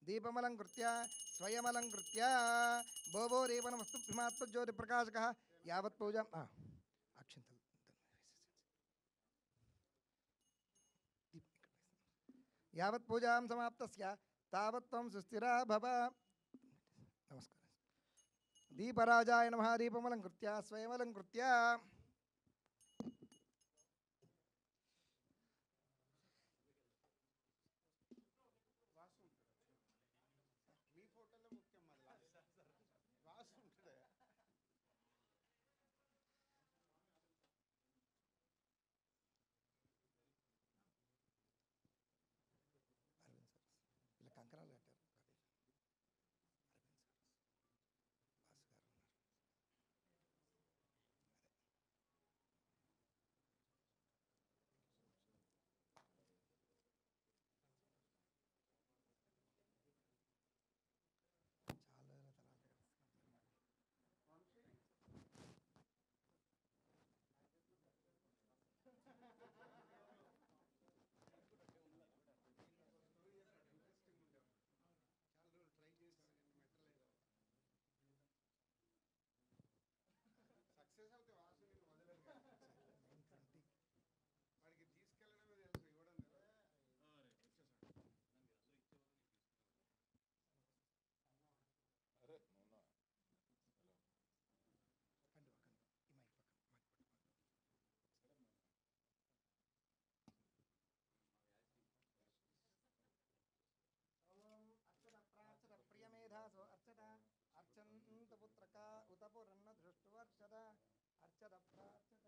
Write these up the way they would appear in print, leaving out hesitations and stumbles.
దీపమలంకృత్య స్వయమలంకృత్య భోభో రేపణమస్తు భీమాత్మజ్యోతిప్రకాశకः యావత్ పూజ అక్షంతలు యావత్ పూజాం సమాప్తస్య తావత్ త్వం సుస్థిరా భవ. నమస్కారం. దీపరాజాయ నమః. దీపమలంకృత్య స్వయమలంకృత్య కంకణాలు కట్టారు. ప్రియమేధాసో అర్చత అర్చంతపుత్రక ఉతపురన్న దృష్టువర్షద అర్చత ప్రార్చత.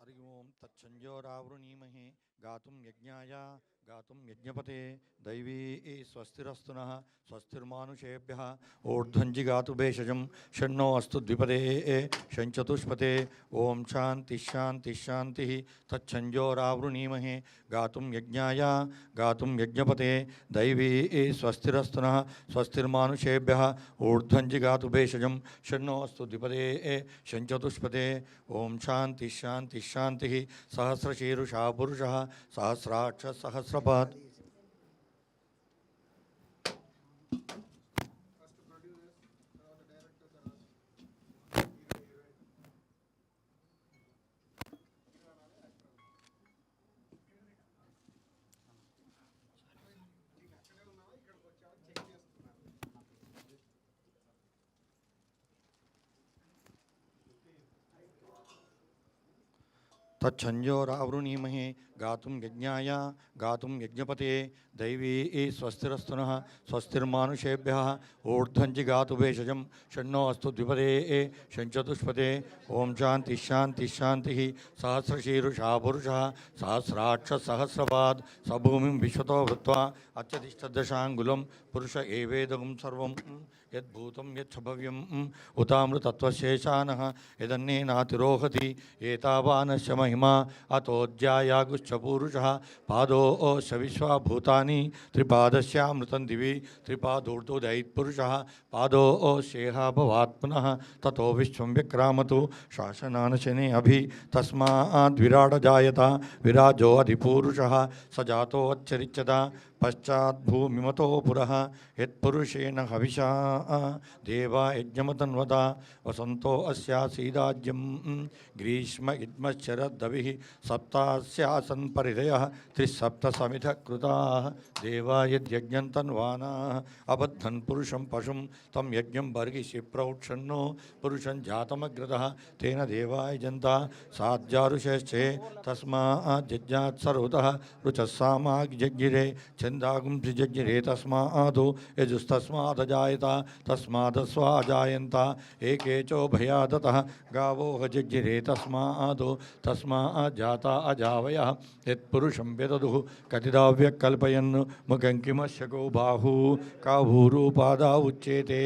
हरि ओं तत्संजोरावृणीमहे गातुं यज्ञाय गातुं यज्ञपते दैवी स्वस्तिरस्तुनः स्वस्तिर्मानुषेभ्यः ऊर्ध्वञ्जि गातु भेषजं षण्णो अस्तु द्विपदे षञ्चतुष्पते ओं शान्तिः शान्तिः शान्तिः तत्संजोरावृणीमहे गातुं यज्ञाय गातुं यज्ञपते दैवी स्वस्तिरस्तुनः स्वस्तिर्मानुषेभ्यः ऊर्ध्वञ्जि गातु भेषजं षण्णो अस्तु द्विपदे षञ्चतुष्पते ओं शान्तिः शान्तिः शान्तिः सहस्रशीरुषा पुरुषः सहस्राक्ष सहस्रपात्. तत्संजोरावृणीमहे गातुं यज्ञाय गातुं यज्ञपते दैवी स्वस्तिरस्तुनः स्वस्तिर्मानुषेभ्यः ऊर्ध्वञ्जि गातु भेषजं षण्णो अस्तु द्विपदे षञ्चतुष्पते ओं शान्तिः शान्तिः शान्तिः सहस्रशीरुषा पुरुषः सहस्राक्ष सहस्रपात्. स भूमिं विश्वतो भूत्वा अत्यतिष्ठदशाङ्गुलं యత్పురుష ఏవేదగం సర్వం యద్భూతం యచ్చ భవ్యం ఉతామృతత్వశేషానః యదన్నేనాతిరోహతి ఏతావానస్య మహిమా అతోऽధ్యాయాగుశ్చ పూరుషः పాదోऽశ విశ్వభూతాని త్రిపాదస్యామృతం దివి త్రిపాదోర్ధోదయైత్పురుషः పాదోऽశేహ భవాత్ పునః తతో విశ్వం విక్రామతు శాసనానశనే అభి తస్మాద్విరాడజాయత విరాజో అధిపూరుషः స జాతోచ్చరిచ్చత పశ్చాద్భూమిమతో పురః యత్పురుషేణ హవిషా దేవా యజ్ఞమతన్వత వసంతో అస్యాసీదాజ్యం గ్రీష్మ ఇద్మశరద్దవిః సప్తాస్యాసన్ పరిధయః త్రిసప్తసమిధ కృతాః దేవా యజ్ఞం తన్వానాః అబద్ధన్ పురుషం పశుం తం యజ్ఞం బర్హిషి ప్రౌక్షన్నో పురుషం జాతమగ్రతః తేన దేవాయ జంత సాధ్యారుషశ్చే తస్మాజ్జాత్ సర్వతః రుచస్సామాగ్జగ్గిరే చందాగుం జగ్గిరే తస్మాదు యజుస్తస్మాదజాయత తస్మాదస్వాజాయంత ఏకేచో భయాదతః గావోహ జగ్గిరే తస్మాదు తస్మాజ్జాత అజావయః యత్పురుషం వ్యదదుః కతిదావ్యకల్పయన్ ముఖం కిమశ్యకో బాహు కాభూరూపాదా ఉచ్యేతే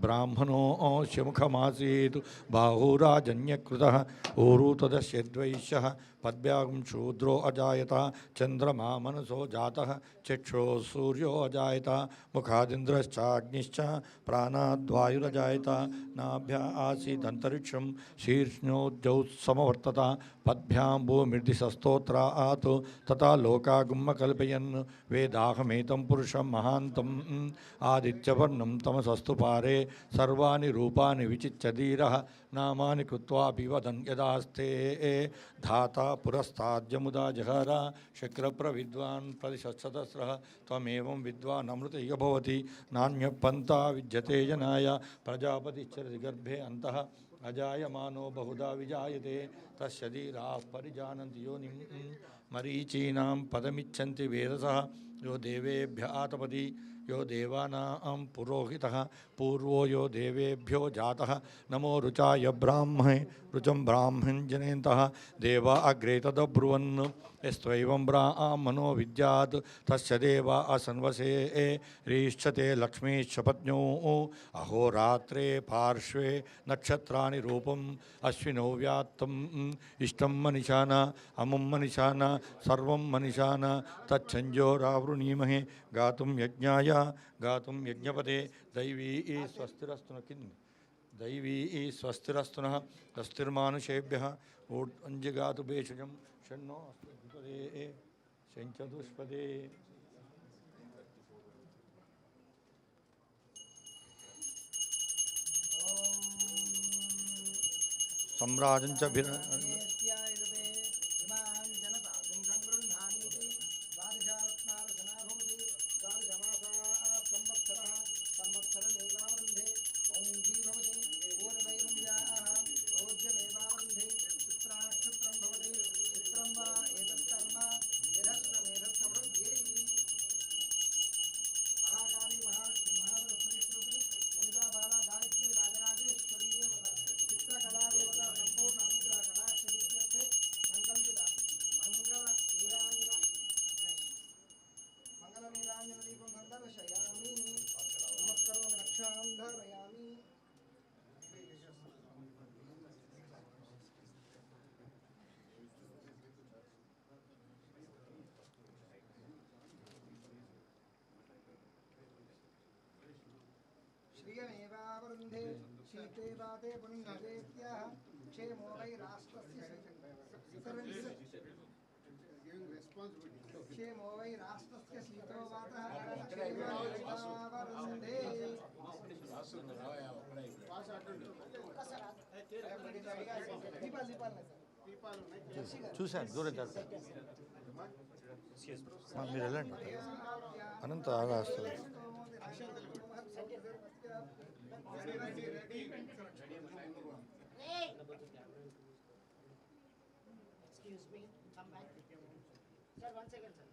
బ్రాహ్మణోऽस्य ముఖమాసీత్ బాహురాజన్యకృతः ఊరు తదస్యద్వైశ్యः పద్భ్యాగం శూద్రో అజాయత చంద్రమా మనసో జాతः చక్షో సూర్యో అజాయత ముఖాదింద్రశ్చాగ్నిశ్చ ప్రాణాద్వాయురజాయత నాభ్యా ఆసీదంతరిక్షం శీర్ష్ణోద్యౌత్సమవర్తత పద్భ్యాం భూమిర్దిశస్తోత్రాత్ తథా లోకాగుమ్మ కల్పయన్ వేదాహమేతం పురుషం మహాంతం ఆదిత్యవర్ణం తమసస్తు పారే సర్వాణి రూపాని విచిత్య ధీరః నామాని కృత్వాపి వదన్ యదాస్తే ధాతా పురస్తాద్యముదా జహర శక్రప్రవిద్వాన్ ప్రదిశత్సహస్రః త్వమేవం విద్వాన్ అమృత ఇహ భవతి నాణ్యపంథా విద్యతే జనాయ ప్రజాపతిశ్చరతి గర్భే అంతః అజాయమానో బహుదా విజాయతే తస్య ధీరాః పరిజానంతి యోనిం మరీచీనాం పదమిచ్చంతి వేదసః యో దేవేభ్య ఆతపతి यो देवानां पुरोहितः पूर्वो यो देवेभ्यो जातः नमो रुचाय ब्राह्मणे रुचं ब्राह्मण जनेन्तः देवा अग्रे तदब्रुवन् यस्त्वैवं ब्राह्मणो विद्यात् तस्य देवा असन्वसे रीक्षते लक्ष्मीश्च पत्न्यो अहोरात्रे पार्श्वे नक्षत्राणि रूपम् अश्विनौ व्यात्तम् इष्टं मनिषान अमुं मनिषान सर्वं मनिषान तच्छञ्जोरावृणीमहे गातुं यज्ञाय गातुं यज्ञपते दैवी स्वस्तिरस्तु किन् दैवी स्वस्तिरस्तुनः स्वस्तिर्मानुषेभ्यः ऊर्ध्वञ्जिगातु भेषजं षण्णो अस्तुपदे शञ्चतुष्पदे सम्राजञ्च श्रियमेवावरुन्धे शीते वाते पुण्यजेत्याः क्षेमो वै राष्ट्रस्य क्षेमो वै राष्ट्रस्य शीतो वातः क्षेमेवावरुन्धे చూశాను దూరం మీరు వెళ్ళండి అనంత అలా వస్తుంది Excuse me, come back. Sir, 1 second, sir.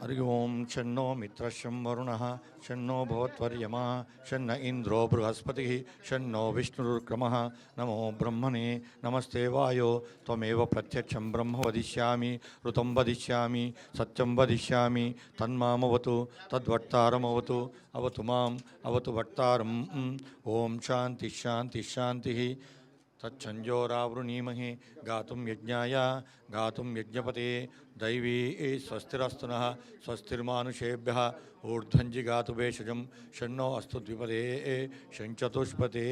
Hari ओं शन्नो मित्रशं वरुणः शन्नो भवत्वर्यमा शन्न इंद्रो बृहस्पतिः शन्नो विष्णुरुक्रमः नमो ब्रह्मणे नमस्ते वायो त्वमेव प्रत्यक्षं ब्रह्म वदिष्यामि ऋतं वदिष्यामि सत्यं वदिष्यामि तन्मामवतु तद्वक्तारमवतु अवतु माम् अवतु वक्तारम् ओं शान्ति शान्ति शान्तिः तच्छंजोरावृणीमहे गातुं यज्ञाय गातुं यज्ञपते दैवी स्वस्तिरस्तु नः स्वस्तिर्मानुषेभ्यः ऊर्ध्वञ्जि गातु भेषजं षण्णो अस्तु द्विपदे षञ्चतुष्पते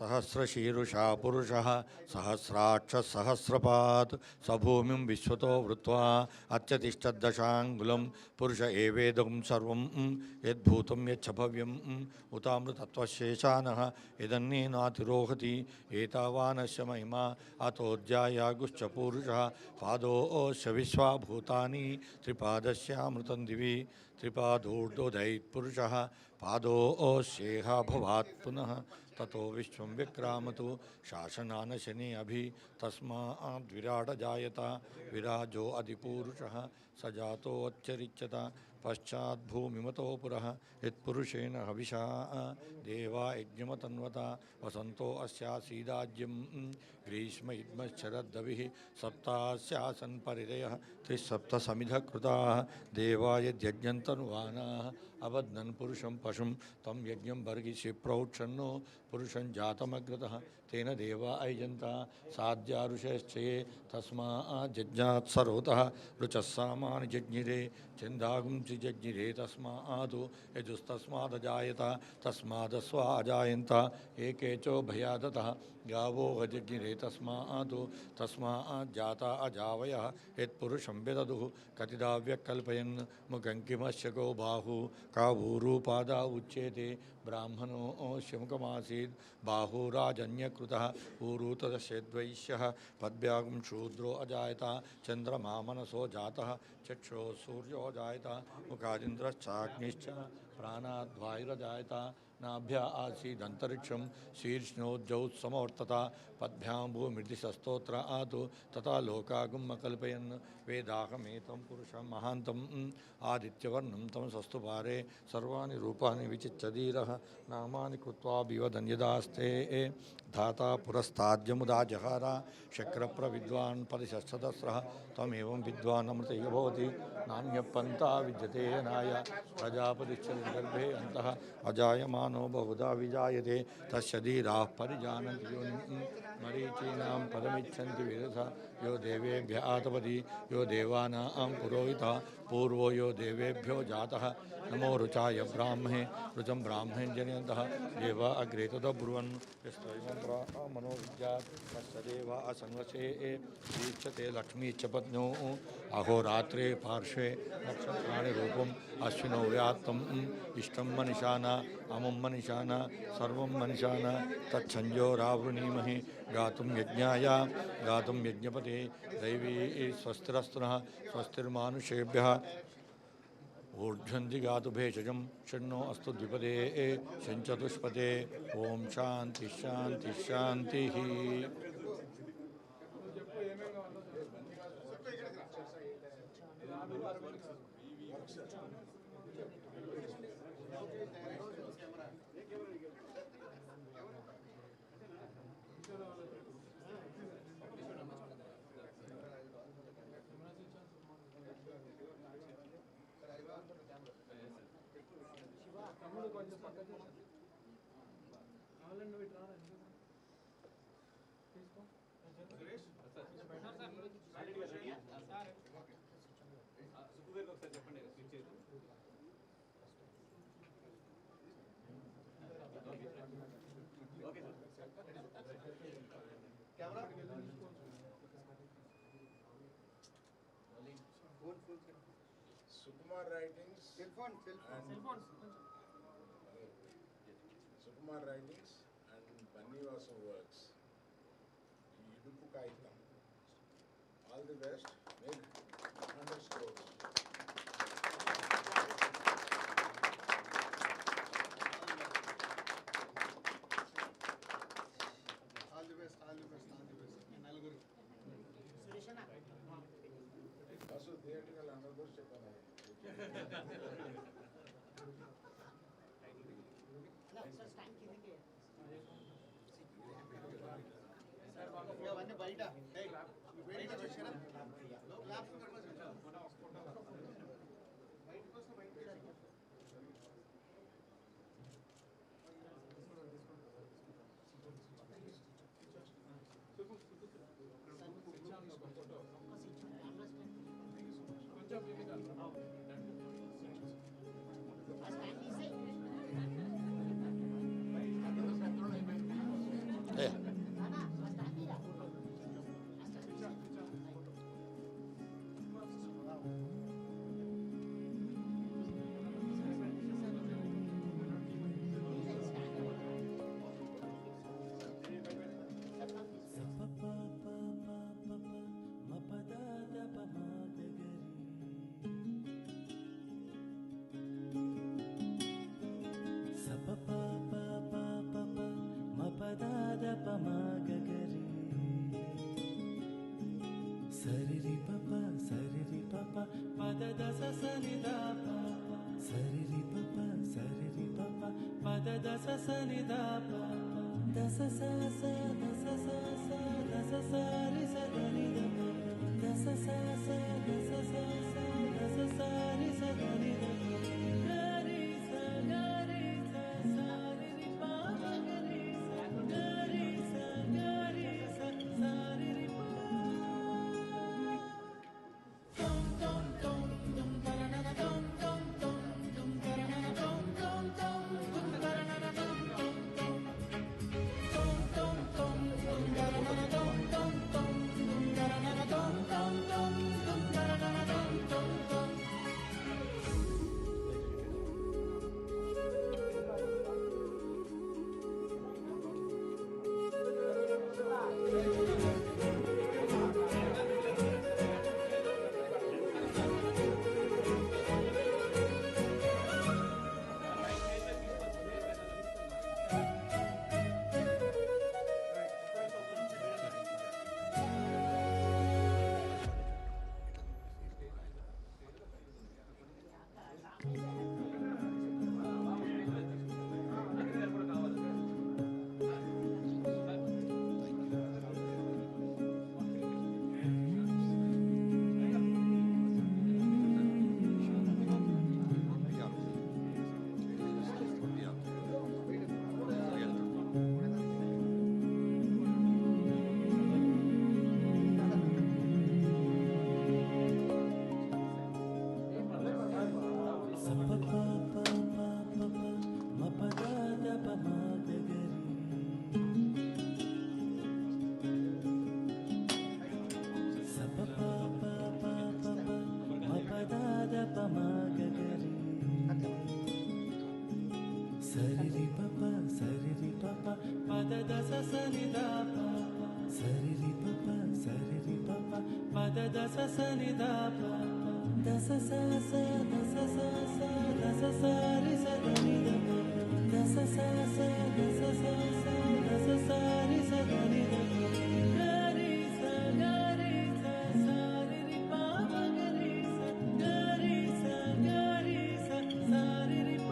सहस्रशीरुषा पुरुषः सहस्राक्षसहस्रपात् सभूमिं विश्वतो वृत्वा अत्यतिष्ठद्दशाङ्गुलं पुरुष एवेदं सर्वं यद्भूतं यच्च भव्यम् उतामृतत्वशेषानः यदन्नेनातिरोहति एतावानस्य महिमा अतोऽध्यायागुश्च पुरुषः पादोऽस्य विश्वाभूतानि त्रिपादस्यामृतं दिवि त्रिपादोर्धोदयित्पुरुषः पादोऽस्येह भवात् पुनः ततो विश्वं विक्रामतु शासनानशने अभि तस्माद्विराट जायत विराजो अधिपूरुषः स जातोऽच्चरिच्यत पश्चाद्भूमिमतो पुरः यत्पुरुषेण हविषा देवा यज्ञमतन्वता वसन्तो अस्यासीदाज्यं ग्रीष्म इद्मश्चरद्दविः सप्तास्यासन् परिदयः त्रिसप्तसमिधः कृताः देवा यद्यज्ञन्तनुवानाः अबध्नन् पुरुषं पशुं तं यज्ञं बर्हिषि प्रौक्षन्नो पुरुषं जातमग्रतः तेन देवा अयजन्ता साध्यारुषश्चये तस्माज्जज्ञात् सरोतः रुचः सामानि जज्ञिरे छिन्दागुंसि जज्ञिरे तस्मात् यजुस्तस्मादजायत तस्मादस्वा अजायन्त एकेचो भयादतः गावो अजज्ञिरे तस्मात् जाता अजावयः यत्पुरुषं विदधुः कतिदा व्यकल्पयन् मुखं किमस्य को बाहु कावूरूपादा उच्येते ब्राह्मणो मुखमासीत् बाहुराजन्यकृतः ऊरूतदशेद्वैश्यः पद्भ्यागं शूद्रो अजायत चन्द्रमा मनसो जातः चक्षुः सूर्यो जायत मुखादिन्द्रश्चाग्निश्च प्राणाद्वायुरजायत नाभ्या आसीदन्तरिक्षं शीर्ष्णोज्जौत्समवर्तता पद्भ्यां भूमिर्दिशस्तोत्र आतु तथा लोकागुमकल्पयन् वेदाहमेतं पुरुषं महान्तम् आदित्यवर्णं तमसस्तु पारे सर्वाणि रूपाणि विचिच्यधीरः नामानि कृत्वा विवदन् यदास्ते धाता पुरस्ताद्यमुदा जहार शक्रप्रविद्वान् परिषत्सदस्रः तमेवं विद्वान् अमृतैव भवति नान्यपन्था विद्यते नाय प्रजापतिश्च गर्भे अन्तः अजायमानो बहुधा विजायते तस्य धीराः परिजानन्ति योनिं मरीचीनां पदमिच्छन्ति विरसा यो देवेभ्य आतपति यो देवानां पुरोहितः पूर्वो यो देवेभ्यो जातः नमो रुचाय ब्राह्मणे रुचं ब्राह्मणे जनयन्तः देव अग्रे तदब्रुवन् मनोविद्यात् तस्य देव असंवसे दीक्षते लक्ष्मी च पत्न्यो अहोरात्रे पार्श्वे नक्षत्राणि रूपम् अश्विनौ व्यात्तम् इष्टं मनिषाना अमुं मनिषाना सर्वं मनिषाना तच्छंजोरावृणीमहे गातुं यज्ञाय गातुं यज्ञपते दैवी स्वस्तिरस्तु नः स्वस्तिर्मानुषेभ्यः ऊर्ध्वन्ति गातु भेषजं षण्णो अस्तु द्विपदे षञ्चतुष्पदे ओं शान्ति शान्ति शान्तिः Sukumar Writings Sukumar Writings and Bannivasa Works. Idupu Kaitam. All the best. Make 100 scores. All the best. Theatre అందరూ కూడా చెప్పాను. బయట సరిరి పప పద దస సని ద సరిరి పప పద దస సని ద దస స స దస స స దస సరి సని ద దస స స దస స స దస సరి సని ద గరి స గరి స సరి రి ప గరి స గరి స గరి స సరి రి ప సరిరి పప పద దస సని ద సరిరి పప పద దస సని ద దస స స దస స స దస సరి సని ద దస స స దస స స దస సరి సని ద గరి స గరి స సరి రి ప గరి స గరి స గరి స సరి రి ప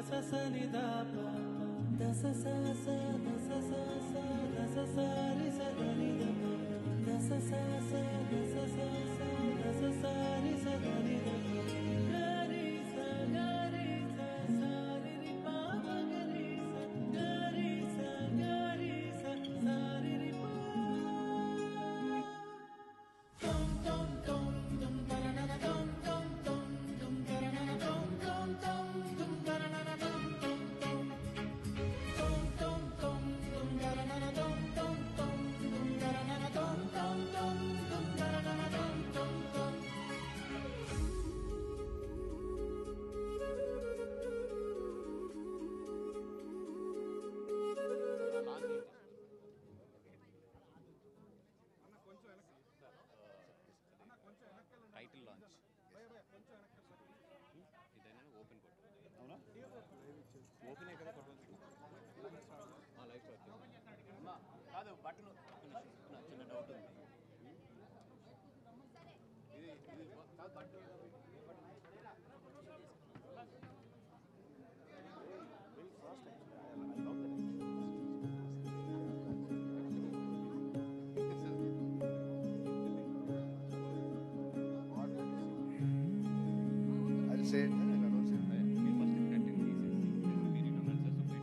sa sa ni da pa da sa sa sa da sa sa sa da sa sa ri sa da ni da pa da sa sa sa da sa sa sa da sa sa ri sa da ni da pa ga ri sa sa ri ri pa ma ga ri sa sa ri ri pa tom tom tom dum taranana tom tom tom dum taranana tom tom tom dum taranana tom tom tom tom tom tom dum taranana tom tom tom dum taranana tom tom tom dum taranana tom tom tom title launch ఇదైనా open కొట్టు అవునా ఓపెనే కదా కొట్టవచ్చు life అమ్మా కాదు button చిన్న doubt ఉంది ఇది కాదు button I'll say it then I'll announce it. మీరు ఫస్ట్ కంటెంట్ తీసేసి మీరు ఇన్నోమెంట్స్ separate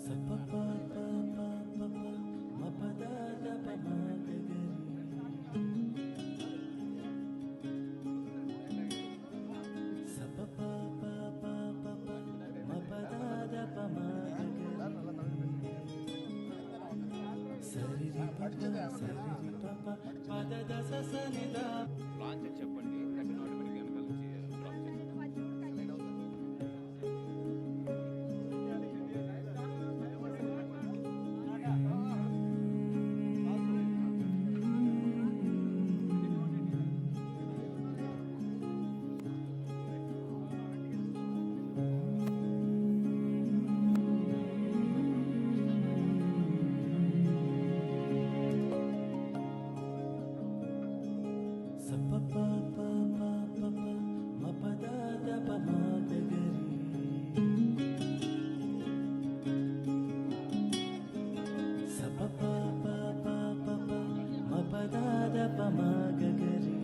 sa pa pa pa pa pa pa ma pa da da pa ma ga ga ri sa pa pa pa pa pa pa ma pa da da pa ma ga ga ri sa ri ri pa pa pa da da sa sa ni da launch అని చెప్పండి content ఆటోమేటిక్గా వెనకాల నుంచి drop చేస్తాం sa pa pa pa pa pa pa ma pa da da pa ma ga ga ri sa pa pa pa pa pa pa ma pa da da pa ma ga ga ri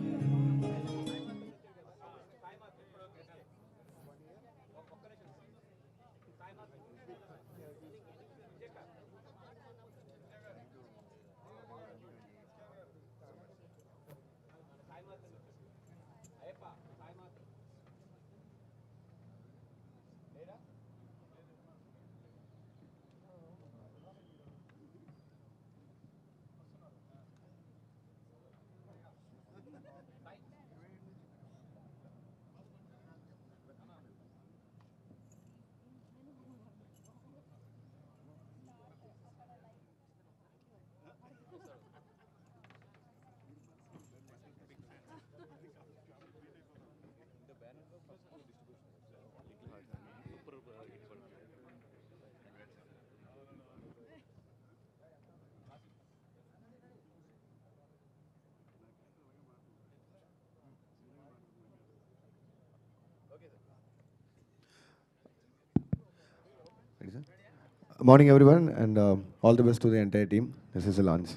Morning, everyone, and all the best to the entire team. This is the launch.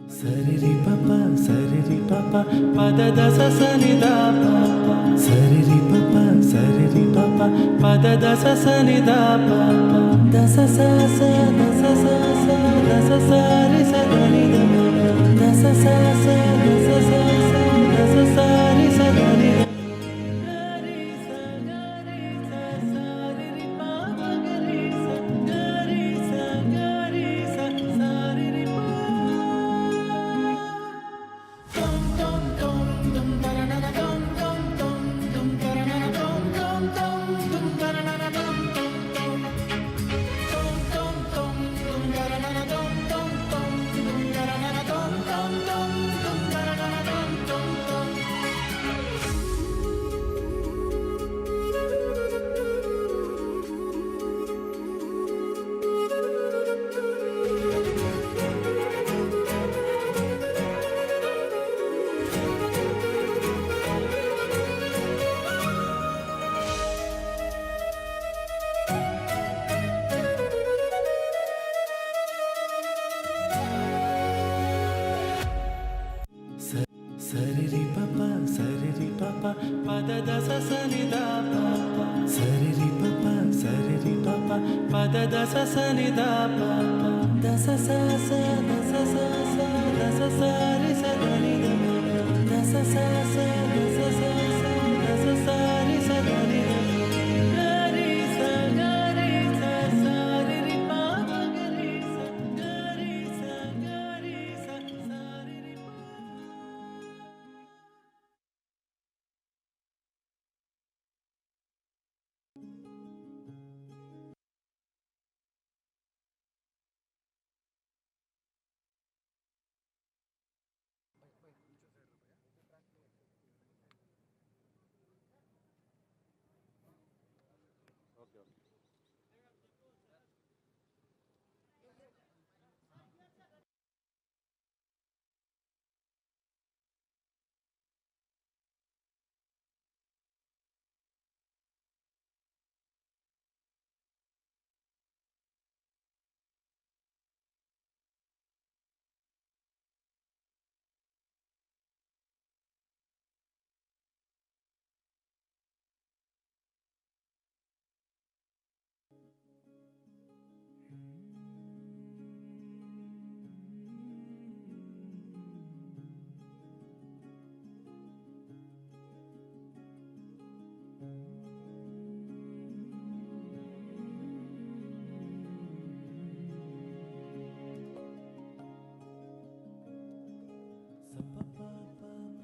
Sariri papa pada da sa sa ni da pa sariri papa pada da sa sa ni da pa da sa sa sa da sa sa sa da sa sa ri sa da ni da da sa sa sa da sa sa sa da sa sa ri sa da ni da పద దస సని దా పాప సరి రి పప సరి రి పప పద దస సని దా పాప దస స స దస స స దస స రి స ద ని ద దస స స దస స స దస స రి స ద ని ద గరి స గరి స స రి రి ప ప గరి స గరి స గరి స స రి రి ప.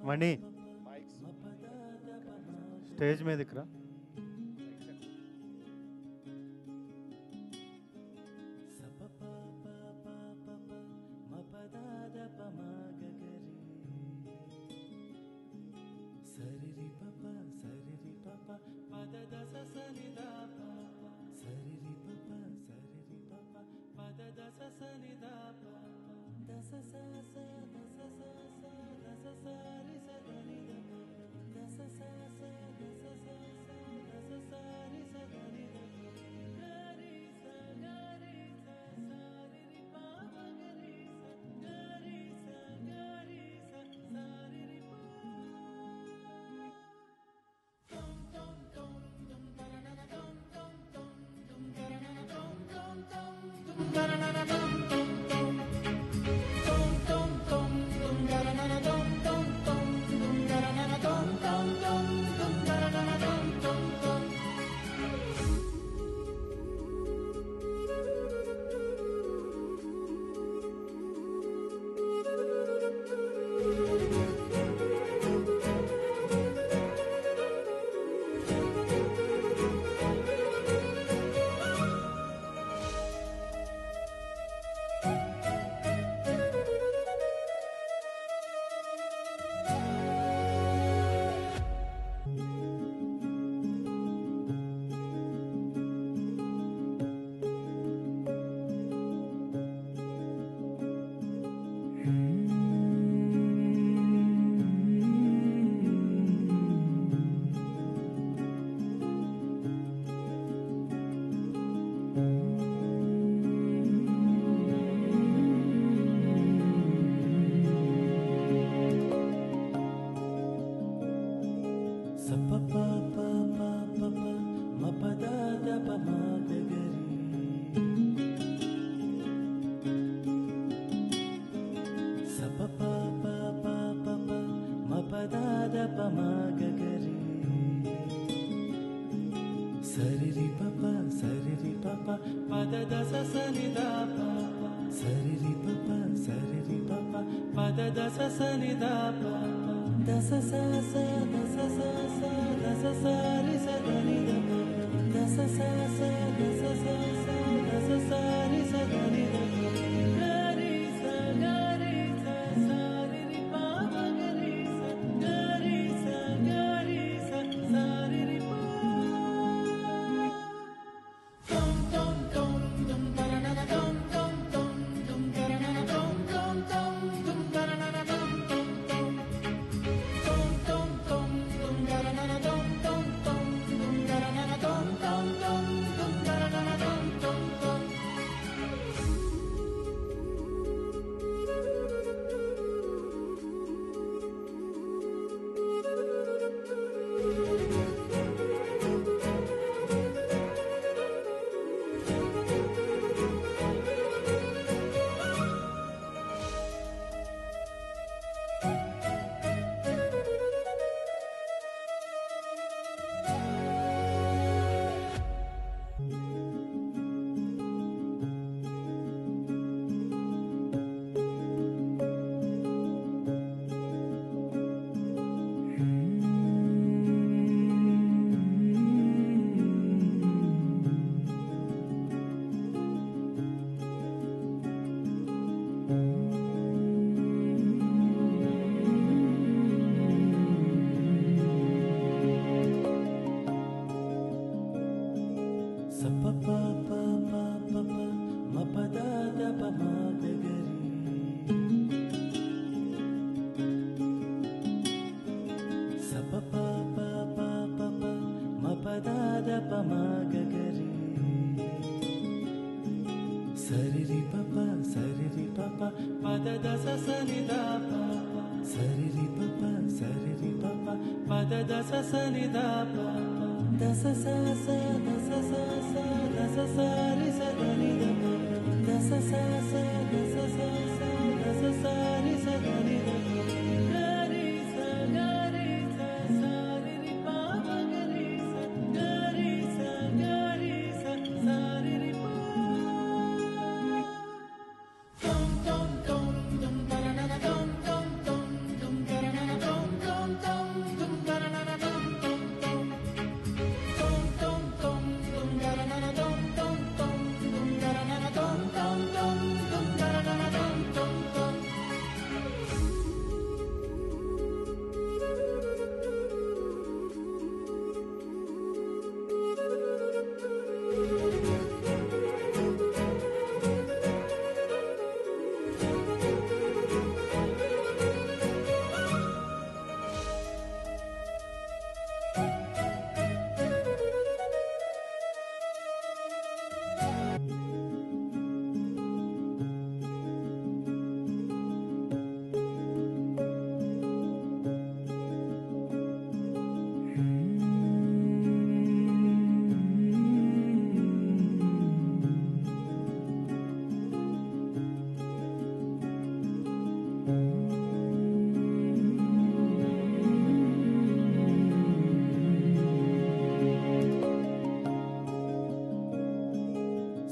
మణి స్టేజ్ మీదకి రా. ma ga ga re. Sari ri pa pa pa da da sa sa ni da pa pa. Sari ri pa pa pa da da sa sa ni da pa pa. Da sa sa sa da sa sa sa da sa sa ri sa da ni da pa. Da sa sa sa da sa sa sa da sa sa ri sa da ni da pa. Ga ri sa sa ri ri pa pa ga ri sa sa ri ri pa. Tom tom tom dum taranana tom tom tom dum taranana tom tom tom dum taranana tom tom tom tom tom tom dum taranana tom tom tom dum taranana tom tom tom dum taranana tom tom tom.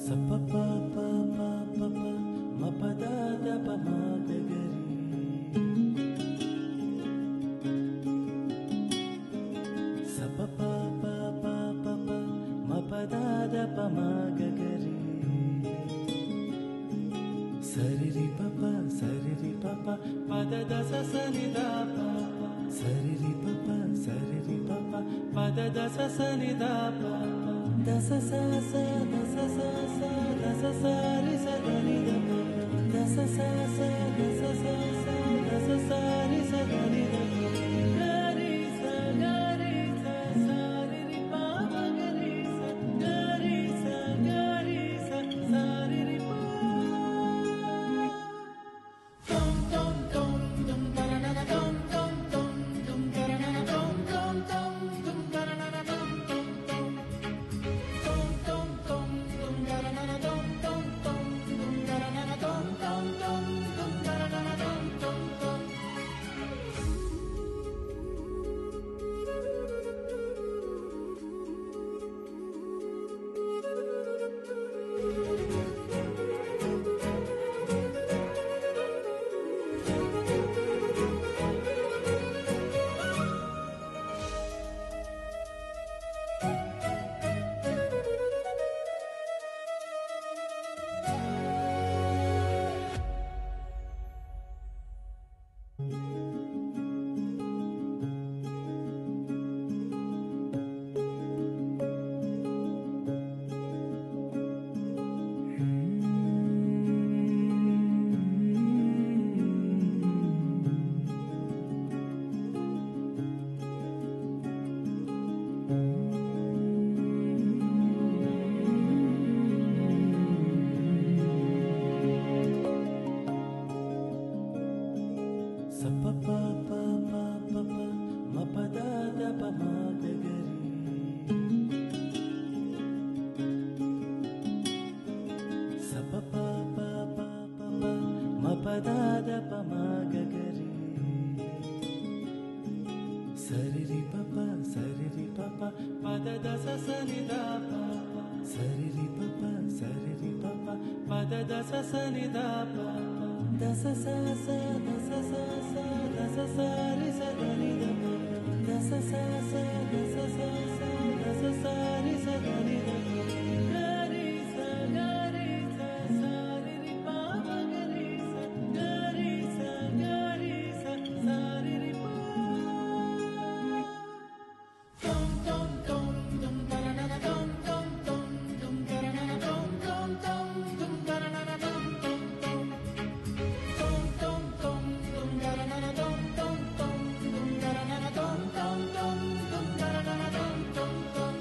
Sa pa pa pa pa pa pa ma pa da da pa ma ga ga re. Sa pa pa pa pa pa pa ma pa da da pa ma ga ga re. Sari ri pa pa pa da da sa sa ni da pa pa. Sari ri pa pa da da sa sa ni da pa pa. Da sa sa sa da sa sa sa da sa sa ri sa da ni da pa. Da sa sa sa da sa sa sa da sa sa ri sa da ni da pa. Ga ri sa sa ri ri pa pa ga ri sa sa ri ri pa. Tom tom tom dum taranana tom tom tom dum taranana tom tom tom dum taranana tom tom tom. Tom tom tom dum taranana tom tom tom dum taranana tom tom tom dum taranana tom tom tom. Sa pa pa pa pa pa pa ma pa da da pa ma ga ga re. Sa pa pa pa pa pa pa ma pa da da pa ma ga ga re. Sari ri pa pa da da sa sa ni da pa pa. Sari ri pa pa da da sa sa ni da pa pa. Da sa sa sa da sa sa sa da sa sa ri sa da ni da pa. Da sa sa sa da sa sa sa da sa sa ri sa da ni da pa. Ga ri sa sa ri ri pa pa ga ri sa sa ri ri pa. Tom tom tom dum taranana tom tom tom dum taranana tom tom tom dum taranana tom tom tom. Tom tom tom dum taranana tom tom tom dum taranana tom tom tom dum taranana tom tom tom.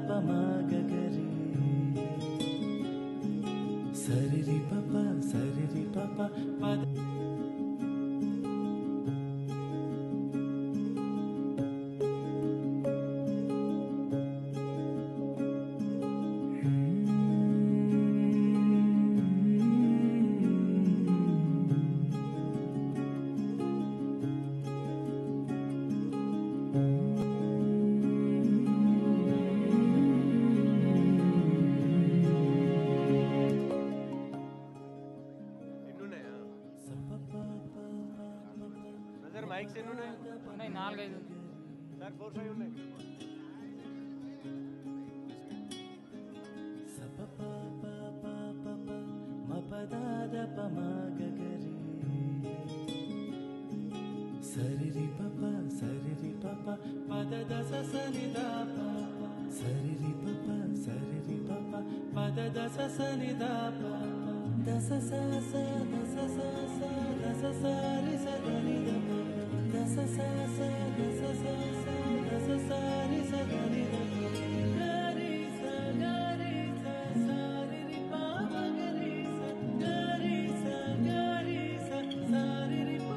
పమగరి సరిరి పప పద ఎన్నున్నాయా brother mics ఎన్ని ఉన్నాయి? ఉన్నాయి 4-5 sir 4-5 ఉన్నాయి. మపదాద పమగరి సరిరి పప పద దస సనిదా సరిరి పప పద దస సనిదా దస స దస స దస సారి సదని దస స దస స దస సారి సదని గరి స గరి స సారి రి పమగరి స గరి స సారి రి ప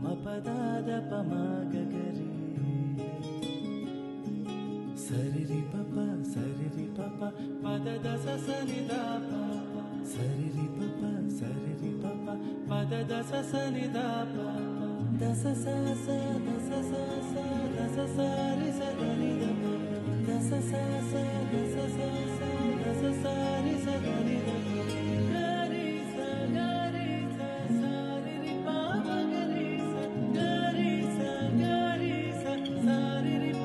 మపదాద పమగరి సరిరి పప పద దస సనిదా సరిరి పప పద దస సనిదా దస స దస స దస సారి సదని దస స దస స దస సారి సదని గరి స సారి రి పమగరి స గరి స సారి రి ప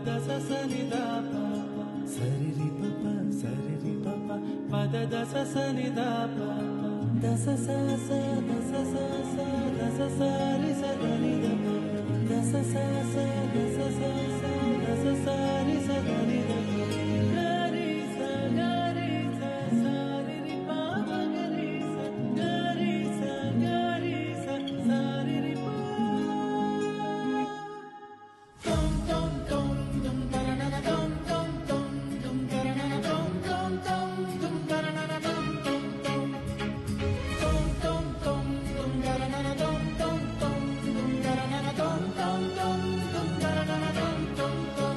దస సని ద ప సరి రి ప ప సరి రి ప ప పద దస సని ద ప దస స స దస స స దస స రి స ద ని ద ప దస స స దస స స దస స రి స ద ని ద ప గ రి స గ రి స స రి రి ప ప గ రి స గ రి స గ రి స స రి రి ప tom tom tom dum taranana tom tom tom dum taranana tom tom tom dum taranana tom tom tom tom tom tom dum taranana tom tom tom dum taranana tom tom tom dum taranana tom tom tom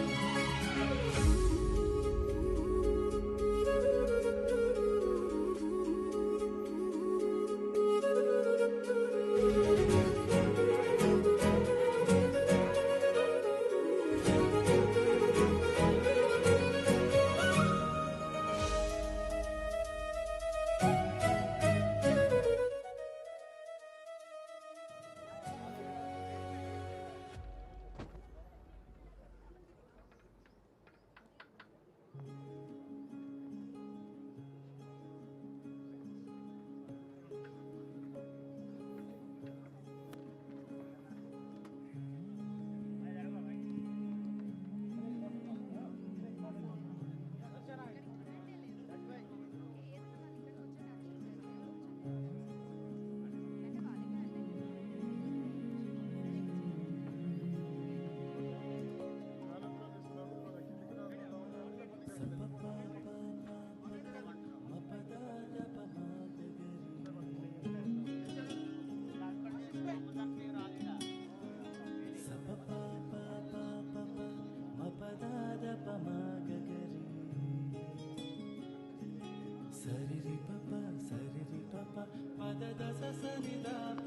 సరి రి ప ప సరి రి ప ప పద దస సని ద ప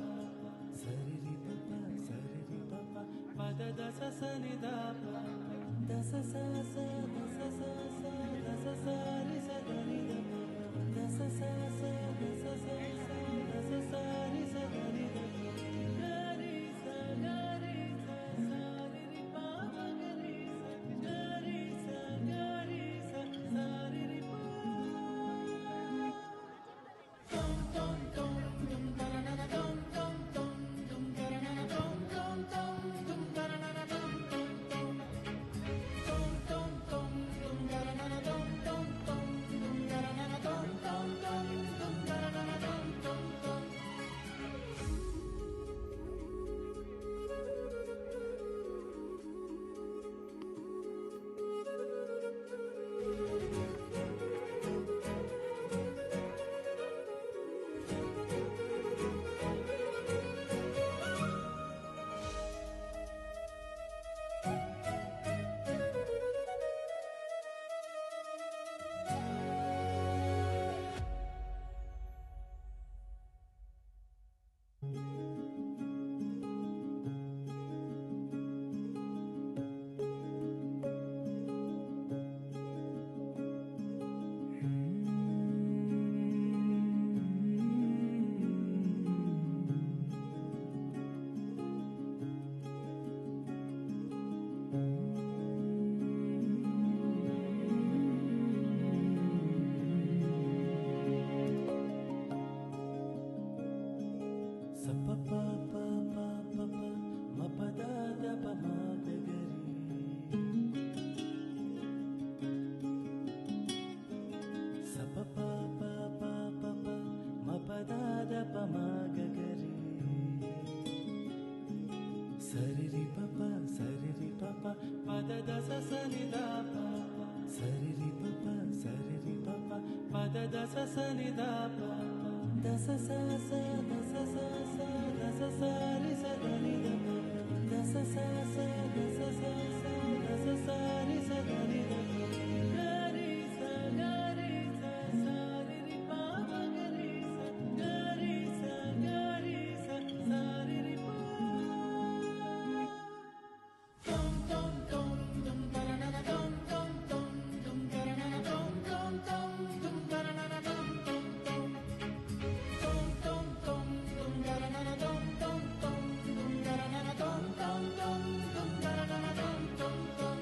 సరి రి ప ప సరి రి ప ప పద దస సని ద ప దస స స దస స స దస స రి స ద ని ద ప దస స స దస స స దస స రి స ద ని ద ప గ రి స గ రి స స రి రి ప ప గ రి స గ రి స గ రి స స రి రి ప tom tom tom dum taranana tom tom tom dum taranana tom tom tom dum taranana tom tom tom tom tom tom dum taranana tom tom tom dum taranana tom tom tom dum taranana tom tom tom సరి రి ప ప సరి రి ప ప పద దస సని ద ప సరి రి ప ప సరి రి ప ప పద దస సని ద ప దస స స దస స స దస స రి స ద ని ద ప దస స స దస స స దస స రి స ద ని ద ప గ రి స గ రి స స రి రి ప ప గ రి స గ రి స గ రి స స రి రి ప tom tom tom dum taranana tom tom tom dum taranana tom tom tom dum taranana tom tom tom tom tom tom dum taranana tom tom tom dum taranana tom tom tom dum taranana tom tom tom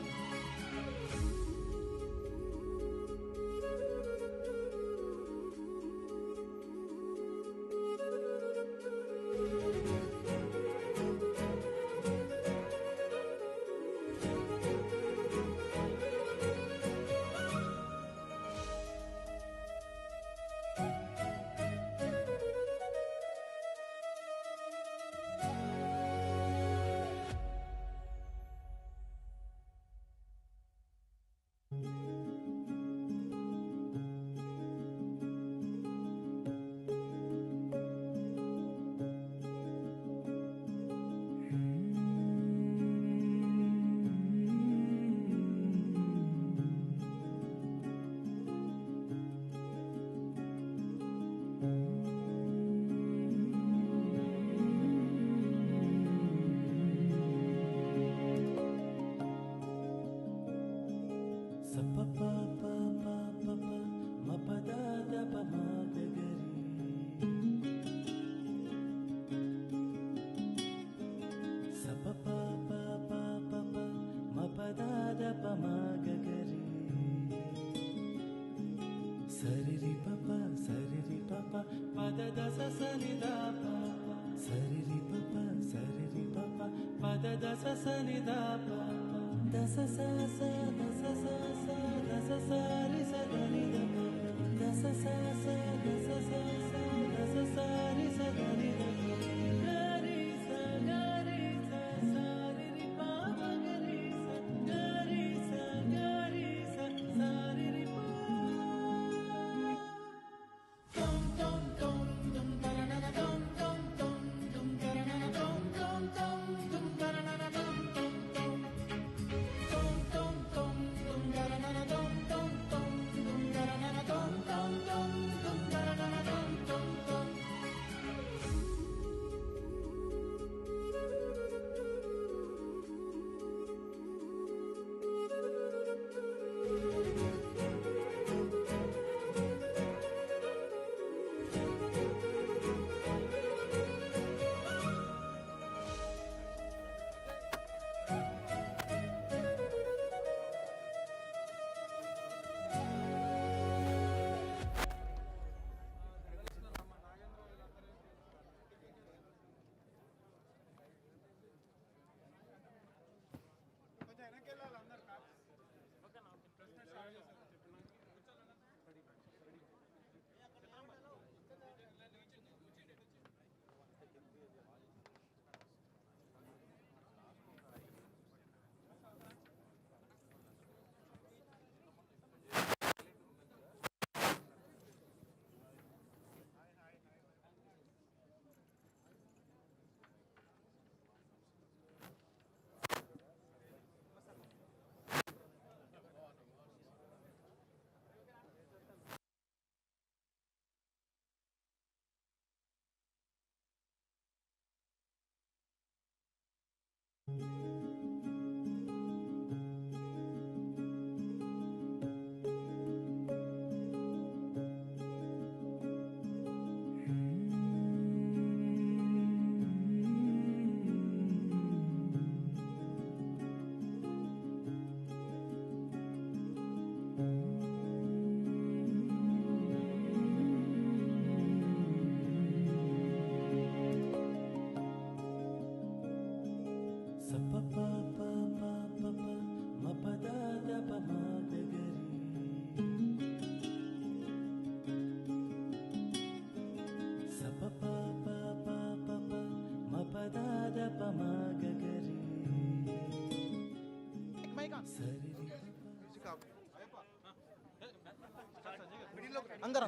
అందరూ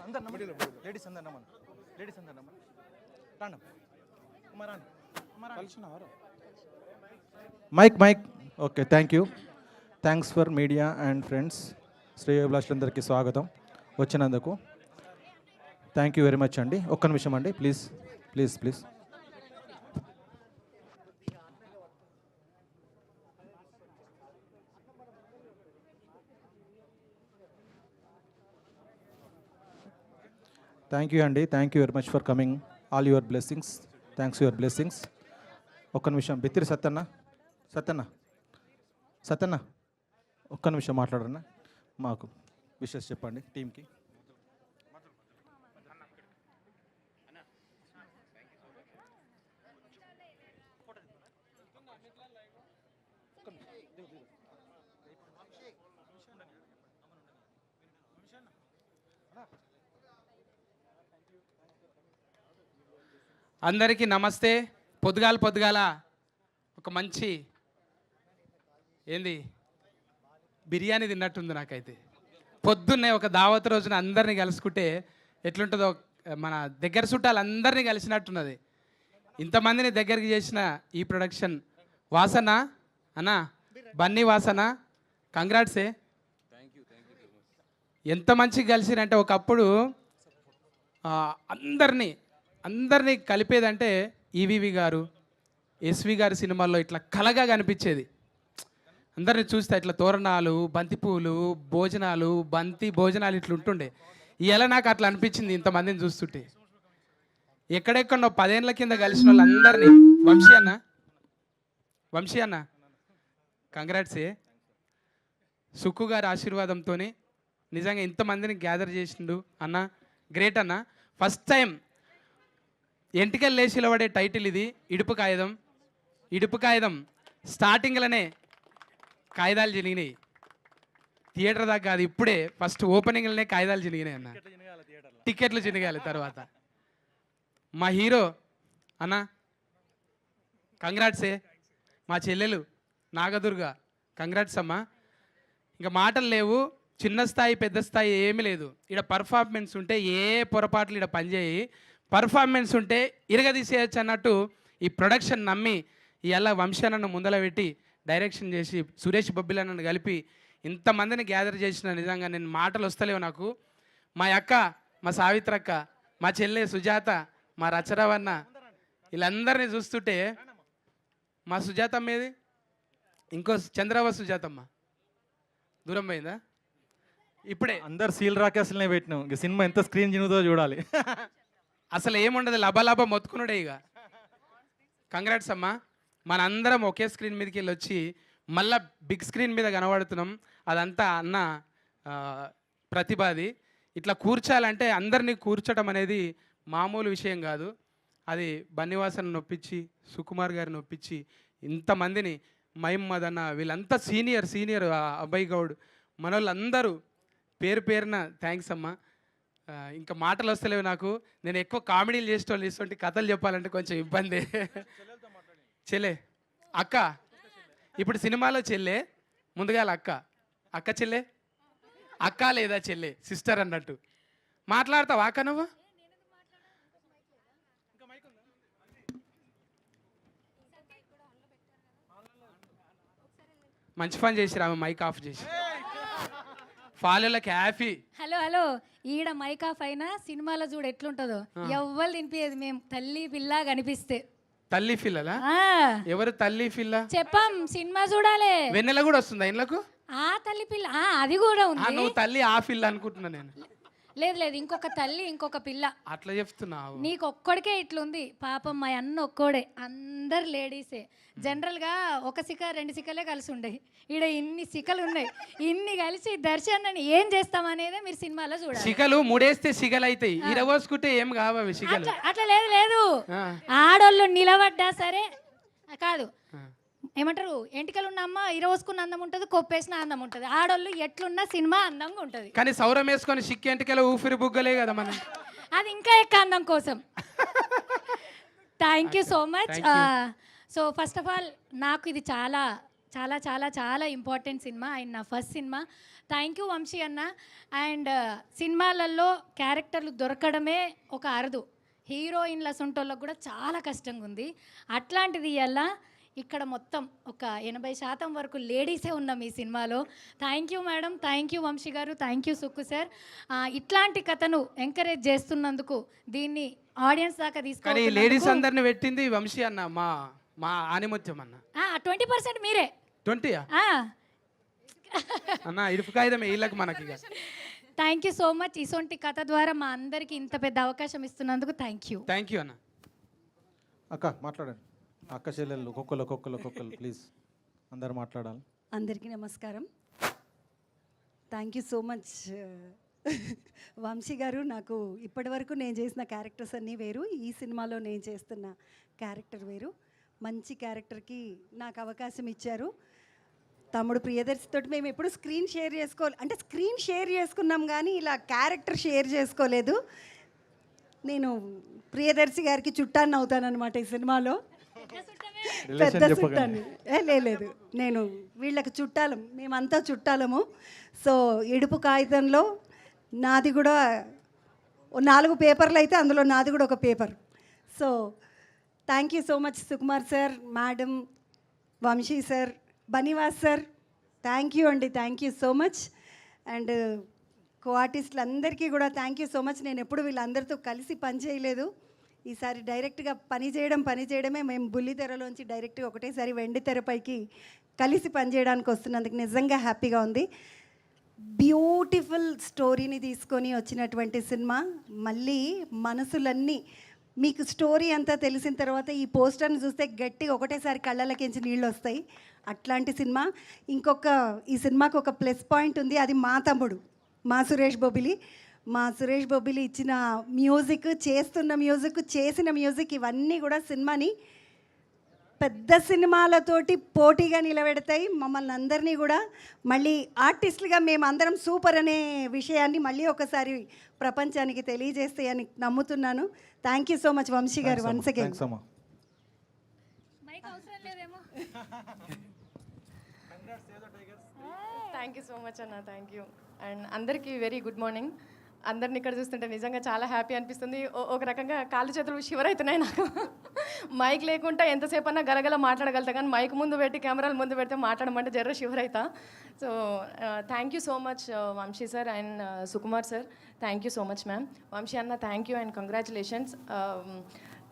ladies అందరు నమ్మను ladies అందరు నమ్మను రాండి అమ్మ రాండి mike okay thank you thanks for media and friends శ్రేయోభిలాషులందరికీ స్వాగతం వచ్చినందుకు థ్యాంక్ యూ వెరీ మచ్ అండి ఒక్క నిమిషం అండి please please please thank you అండి thank you very much for coming all your blessings thanks your blessings ఒక్క నిమిషం బిత్తిరి సత్తన్న ఒక్క నిమిషం మాట్లాడన్నా మాకు విషెస్ చెప్పండి టీంకి అందరికీ నమస్తే. పొద్దుగాల ఒక మంచి ఏంది బిర్యానీ తిన్నట్టుంది నాకైతే. పొద్దున్నే ఒక దావత్ రోజున అందరినీ కలుసుకుంటే ఎట్లుంటుందో, మన దగ్గర చుట్టాలు అందరినీ కలిసినట్టున్నది. ఇంతమందిని దగ్గరికి చేసిన ఈ ప్రొడక్షన్ వాసన అన్న, బన్నీ వాసన, కంగ్రాట్సే. ఎంత మంచిగా కలిసిరంటే ఒకప్పుడు అందరినీ కలిపేదంటే ఈవీవి గారు, ఎస్వి గారి సినిమాల్లో ఇట్లా కలగా కనిపించేది. అందరిని చూస్తే ఇట్లా తోరణాలు, బంతి పూలు, భోజనాలు, బంతి భోజనాలు ఇట్లా ఉంటుండే. ఇలా నాకు అట్లా అనిపించింది ఇంతమందిని చూస్తుంటే. ఎక్కడెక్కడో 10 ఏళ్ళ కింద కలిసిన వాళ్ళందరినీ వంశీ అన్న కంగ్రాట్సే. సుక్కు గారి ఆశీర్వాదంతో నిజంగా ఇంతమందిని గ్యాదర్ చేసిండు అన్న. గ్రేట్ అన్న. ఫస్ట్ టైం ఎంటికలు లేచిలో పడే టైటిల్ ఇది, ఇడుపు కాగితం. ఇడుపు కాగితం స్టార్టింగ్లోనే కాగితాలు చినిగినాయి. థియేటర్ దాకా కాదు, ఇప్పుడే ఫస్ట్ ఓపెనింగ్లోనే కాగితాలు చినిగినాయి అన్న. టికెట్లు చినిగాలి తర్వాత. మా హీరో అన్న కంగ్రాట్సే. మా చెల్లెలు నాగదుర్గ కంగ్రాట్స్ అమ్మా. ఇంకా మాటలు లేవు. చిన్న స్థాయి పెద్ద స్థాయి ఏమీ లేదు. ఇక్కడ పర్ఫార్మెన్స్ ఉంటే ఏ పొరపాట్లు ఇక్కడ పనిచేయి, పర్ఫార్మెన్స్ ఉంటే ఇరగదీసేయచ్చు అన్నట్టు ఈ ప్రొడక్షన్ నమ్మి ఇవాళ వంశానన్ను ముందల పెట్టి డైరెక్షన్ చేసి సురేష్ బొబ్బిలన్నను కలిపి ఇంతమందిని గ్యాదర్ చేసిన నిజంగా నేను మాటలు వస్తలేవు నాకు. మా అక్క, మా సావిత్రక్క, మా చెల్లె సుజాత, మా రచరవన్న వీళ్ళందరినీ చూస్తుంటే మా సుజాతమ్మ ఏది, ఇంకో చంద్రవ సుజాతమ్మ దూరం పోయిందా? ఇప్పుడే అందరు సీల్ రాకేసులనే పెట్టినాం. ఇక సినిమా ఎంత స్క్రీన్ చినుగుతో చూడాలి. అసలు ఏముండదు, లబ మొత్తుకున్నాడే ఇక. కంగ్రాట్స్ అమ్మా. మనందరం ఒకే స్క్రీన్ మీదకి వెళ్ళి వచ్చి మళ్ళీ బిగ్ స్క్రీన్ మీద కనబడుతున్నాం. అదంతా అన్న ప్రతిభది. ఇట్లా కూర్చాలంటే అందరినీ కూర్చోటం అనేది మామూలు విషయం కాదు. అది బన్నివాసన్ నొప్పించి, సుకుమార్ గారిని నొప్పించి ఇంతమందిని, మహమ్మద్ అన్న వీళ్ళంతా సీనియర్ అబ్బాయి గౌడ్ మనోళ్ళందరూ పేరు పేరున థ్యాంక్స్ అమ్మా. ఇంకా మాటలు వస్తలేవు నాకు. నేను ఎక్కువ కామెడీలు చేసేటోళ్ళు ఇటువంటి కథలు చెప్పాలంటే కొంచెం ఇబ్బంది. చెల్లె అక్క, ఇప్పుడు సినిమాలో చెల్లె, ముందుగా అక్క చెల్లె, అక్క లేదా చెల్లె, సిస్టర్ అన్నట్టు మాట్లాడతావా అక్క నువ్వు? మంచి పని చేసిరా, ఆమె మైక్ ఆఫ్ చేసి ఫాలోలకి హ్యాపీ. హలో ఈడ మైక్ ఆఫ్ అయినా సినిమాలో చూడు ఎట్లుంటుందో, ఎవ్వరు తినిపించేది మేము తల్లి పిల్ల కనిపిస్తే. తల్లి పిల్లలా? ఎవరు తల్లి పిల్ల? చెప్పాం సినిమా చూడాలి. వెన్నెల కూడా వస్తుందా ఇండ్లకు? ఆ తల్లి పిల్ల అది కూడా ఉంది. నువ్వు తల్లి ఆ పిల్ల అనుకుంటున్నా నేను. లేదు ఇంకొక తల్లి ఇంకొక పిల్ల. అట్లా చెప్తున్నావు? నీకు ఒక్కడికే ఇట్లుంది పాపం. మా అన్న ఒక్కోడే, అందరు లేడీసే. జనరల్గా ఒక సిక 2 సికలే కలిసి ఉండేవి. ఈడ ఇన్ని సికలు ఉన్నాయి. ఇన్ని కలిసి దర్శనాన్ని ఏం చేస్తామనేదే మీరు సినిమాలో చూడాలి. సికలు 3 వేస్తే సిగలు అవుతాయి, ఇరవోసుకుంటే ఏం కావాలి సిగలు. అట్లా లేదు. ఆడోళ్ళు నిలబడ్డా సరే కాదు, ఏమంటారు, ఎంటికలు ఉన్న అమ్మ ఇరవోసుకున్న అందం ఉంటుంది, కొప్పేసిన అందం ఉంటుంది. ఆడోళ్ళు ఎట్లున్నా సినిమా అందంగా ఉంటుంది. కానీ సౌరం వేసుకొని సిక్కి ఎంటికలు ఊపిరి బుగ్గలే కదా మనం. అది ఇంకా ఎక్కువ అందం కోసం. Thank you so much. So first of all నాకు ఇది చాలా చాలా చాలా చాలా ఇంపార్టెంట్ సినిమా అండ్ నా first cinema. Thank you Vamsi అన్న. అండ్ సినిమాలలో క్యారెక్టర్లు దొరకడమే ఒక అరుదు. హీరోయిన్ల సొంటోళ్ళకు కూడా చాలా కష్టంగా ఉంది. అట్లాంటిది ఇలా ఇక్కడ మొత్తం ఒక 80% వరకు లేడీసే ఉన్నాం ఈ సినిమాలో. Thank you madam, thank you Vamsi garu, thank you Sukku sir. ఇట్లాంటి కథను ఎంకరేజ్ చేస్తున్నందుకు, దీన్ని ఆడియన్స్ దాకా తీసుకొని లేడీస్ అందరిని పెట్టింది వంశీ అన్న, మా ఆనిముత్యం అన్న. 20% మీరే. 20 అన్న ఇరుపు కాగితమే వీళ్ళకి మనకి. Thank you so much. ఇసొంటి కథ ద్వారా మా అందరికి ఇంత పెద్ద అవకాశం ఇస్తున్నందుకు థ్యాంక్ యూ అన్న. అక్క మాట్లాడండి. అక్క చెల్లెళ్ళు ఒక్కొక్కరు ప్లీజ్ అందరు మాట్లాడాలి. అందరికీ నమస్కారం. Thank you so much Vamsi garu. నాకు ఇప్పటి వరకు నేను చేసిన క్యారెక్టర్స్ అన్నీ వేరు, ఈ సినిమాలో నేను చేస్తున్న క్యారెక్టర్ వేరు. మంచి క్యారెక్టర్కి నాకు అవకాశం ఇచ్చారు. తమ్ముడు ప్రియదర్శితో మేము ఎప్పుడు స్క్రీన్ షేర్ చేసుకున్నాం కానీ ఇలా క్యారెక్టర్ షేర్ చేసుకోలేదు. నేను ప్రియదర్శి గారికి చుట్టాన్ని అవుతానన్నమాట ఈ సినిమాలో. పెద్ద చుట్టాన్ని లేదు, నేను వీళ్ళకి చుట్టాలం, మేమంతా చుట్టాలము. సో ఇడుపు కాగితంలో నాది కూడా 4 పేపర్లు అయితే అందులో నాది కూడా ఒక paper. So thank you so much Sukumar sir, madam, Vamshi sir, Bunny Vas sir, thank you అండి, thank you so much. And co ఆర్టిస్టులు అందరికీ కూడా థ్యాంక్ యూ సో మచ్. నేను ఎప్పుడు వీళ్ళందరితో కలిసి పని చేయలేదు. ఈసారి డైరెక్ట్గా పని చేయడమే. మేము బుల్లితెరలోంచి డైరెక్ట్గా ఒకటేసారి వెండి తెరపైకి కలిసి పనిచేయడానికి వస్తున్నందుకు నిజంగా హ్యాపీగా ఉంది. బ్యూటిఫుల్ స్టోరీని తీసుకొని వచ్చినటువంటి సినిమా. మళ్ళీ మనసులన్నీ మీకు స్టోరీ అంతా తెలిసిన తర్వాత ఈ పోస్టర్ని చూస్తే గట్టి ఒకటేసారి కళ్ళలకించి నీళ్ళు వస్తాయి. అట్లాంటి సినిమా. ఈ సినిమాకి ఒక ప్లస్ పాయింట్ ఉంది, అది మా తమ్ముడు, మా సురేష్ బొబ్బిలి ఇచ్చిన మ్యూజిక్, చేస్తున్న మ్యూజిక్, చేసిన మ్యూజిక్ ఇవన్నీ కూడా సినిమాని పెద్ద సినిమాలతోటి పోటీగా నిలబెడతాయి. మమ్మల్ని అందరినీ కూడా మళ్ళీ ఆర్టిస్టులుగా మేమందరం సూపర్ అనే విషయాన్ని మళ్ళీ ఒకసారి ప్రపంచానికి తెలియజేస్తాయని నమ్ముతున్నాను. Thank you so much Vamsi garu once again. Mike అవసరం లేదేమో. థ్యాంక్ యూ సో మచ్ అన్న, థ్యాంక్ యూ. అండ్ అందరికీ వెరీ గుడ్ మార్నింగ్. అందరిని ఇక్కడ చూస్తుంటే నిజంగా చాలా హ్యాపీ అనిపిస్తుంది. ఒక రకంగా కాళ్ళు చేతులు షివర్ అవుతున్నాయి నాకు. మైక్ లేకుండా ఎంతసేపు అన్నా గలగల మాట్లాడగలుగుతా, కానీ మైక్ ముందు పెట్టి కెమెరాల ముందు పెడితే మాట్లాడమంటే జర్ర షివర్ అవుతా. So thank you so much Vamsi sir and Sukumar sir. Thank you so much ma'am. Vamsi అన్న థ్యాంక్ యూ అండ్ కంగ్రాచులేషన్స్.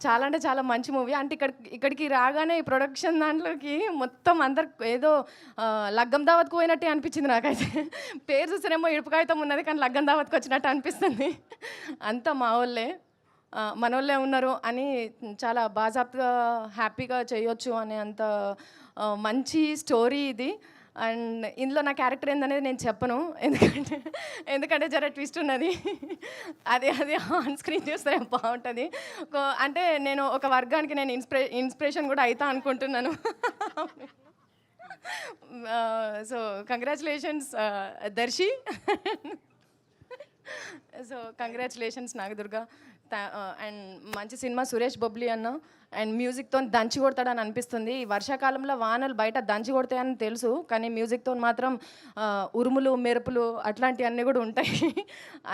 చాలా అంటే చాలా మంచి మూవీ. అంటే ఇక్కడికి రాగానే ఈ ప్రొడక్షన్ దాంట్లోకి మొత్తం అందరు ఏదో లగ్గం దావత్కు పోయినట్టే అనిపించింది నాకైతే. పేరు చూస్తేనేమో ఇడుపుకాయితం ఉన్నది, కానీ లగ్గం దావత్కి వచ్చినట్టు అనిపిస్తుంది. అంతా మా వాళ్ళే, మన వాళ్ళే ఉన్నారు అని చాలా బాజాప్గా హ్యాపీగా చేయొచ్చు అనే అంత మంచి స్టోరీ ఇది. అండ్ ఇందులో నా క్యారెక్టర్ ఏందనేది నేను చెప్పను, ఎందుకంటే జర ట్విస్ట్ ఉన్నది. అది ఆన్ స్క్రీన్ చూస్తే బాగుంటుంది. అంటే నేను ఒక వర్గానికి నేను ఇన్స్పిరేషన్ కూడా అవుతా అనుకుంటున్నాను. So congratulations Darshi. So congratulations Nagadurga. And మంచి సినిమా సురేష్ బొబ్లీ అన్న. అండ్ మ్యూజిక్తో దంచి కొడతాడని అనిపిస్తుంది. ఈ వర్షాకాలంలో వానలు బయట దంచి కొడతాయని తెలుసు, కానీ మ్యూజిక్తో మాత్రం ఉరుములు మెరుపులు అట్లాంటివన్నీ కూడా ఉంటాయి.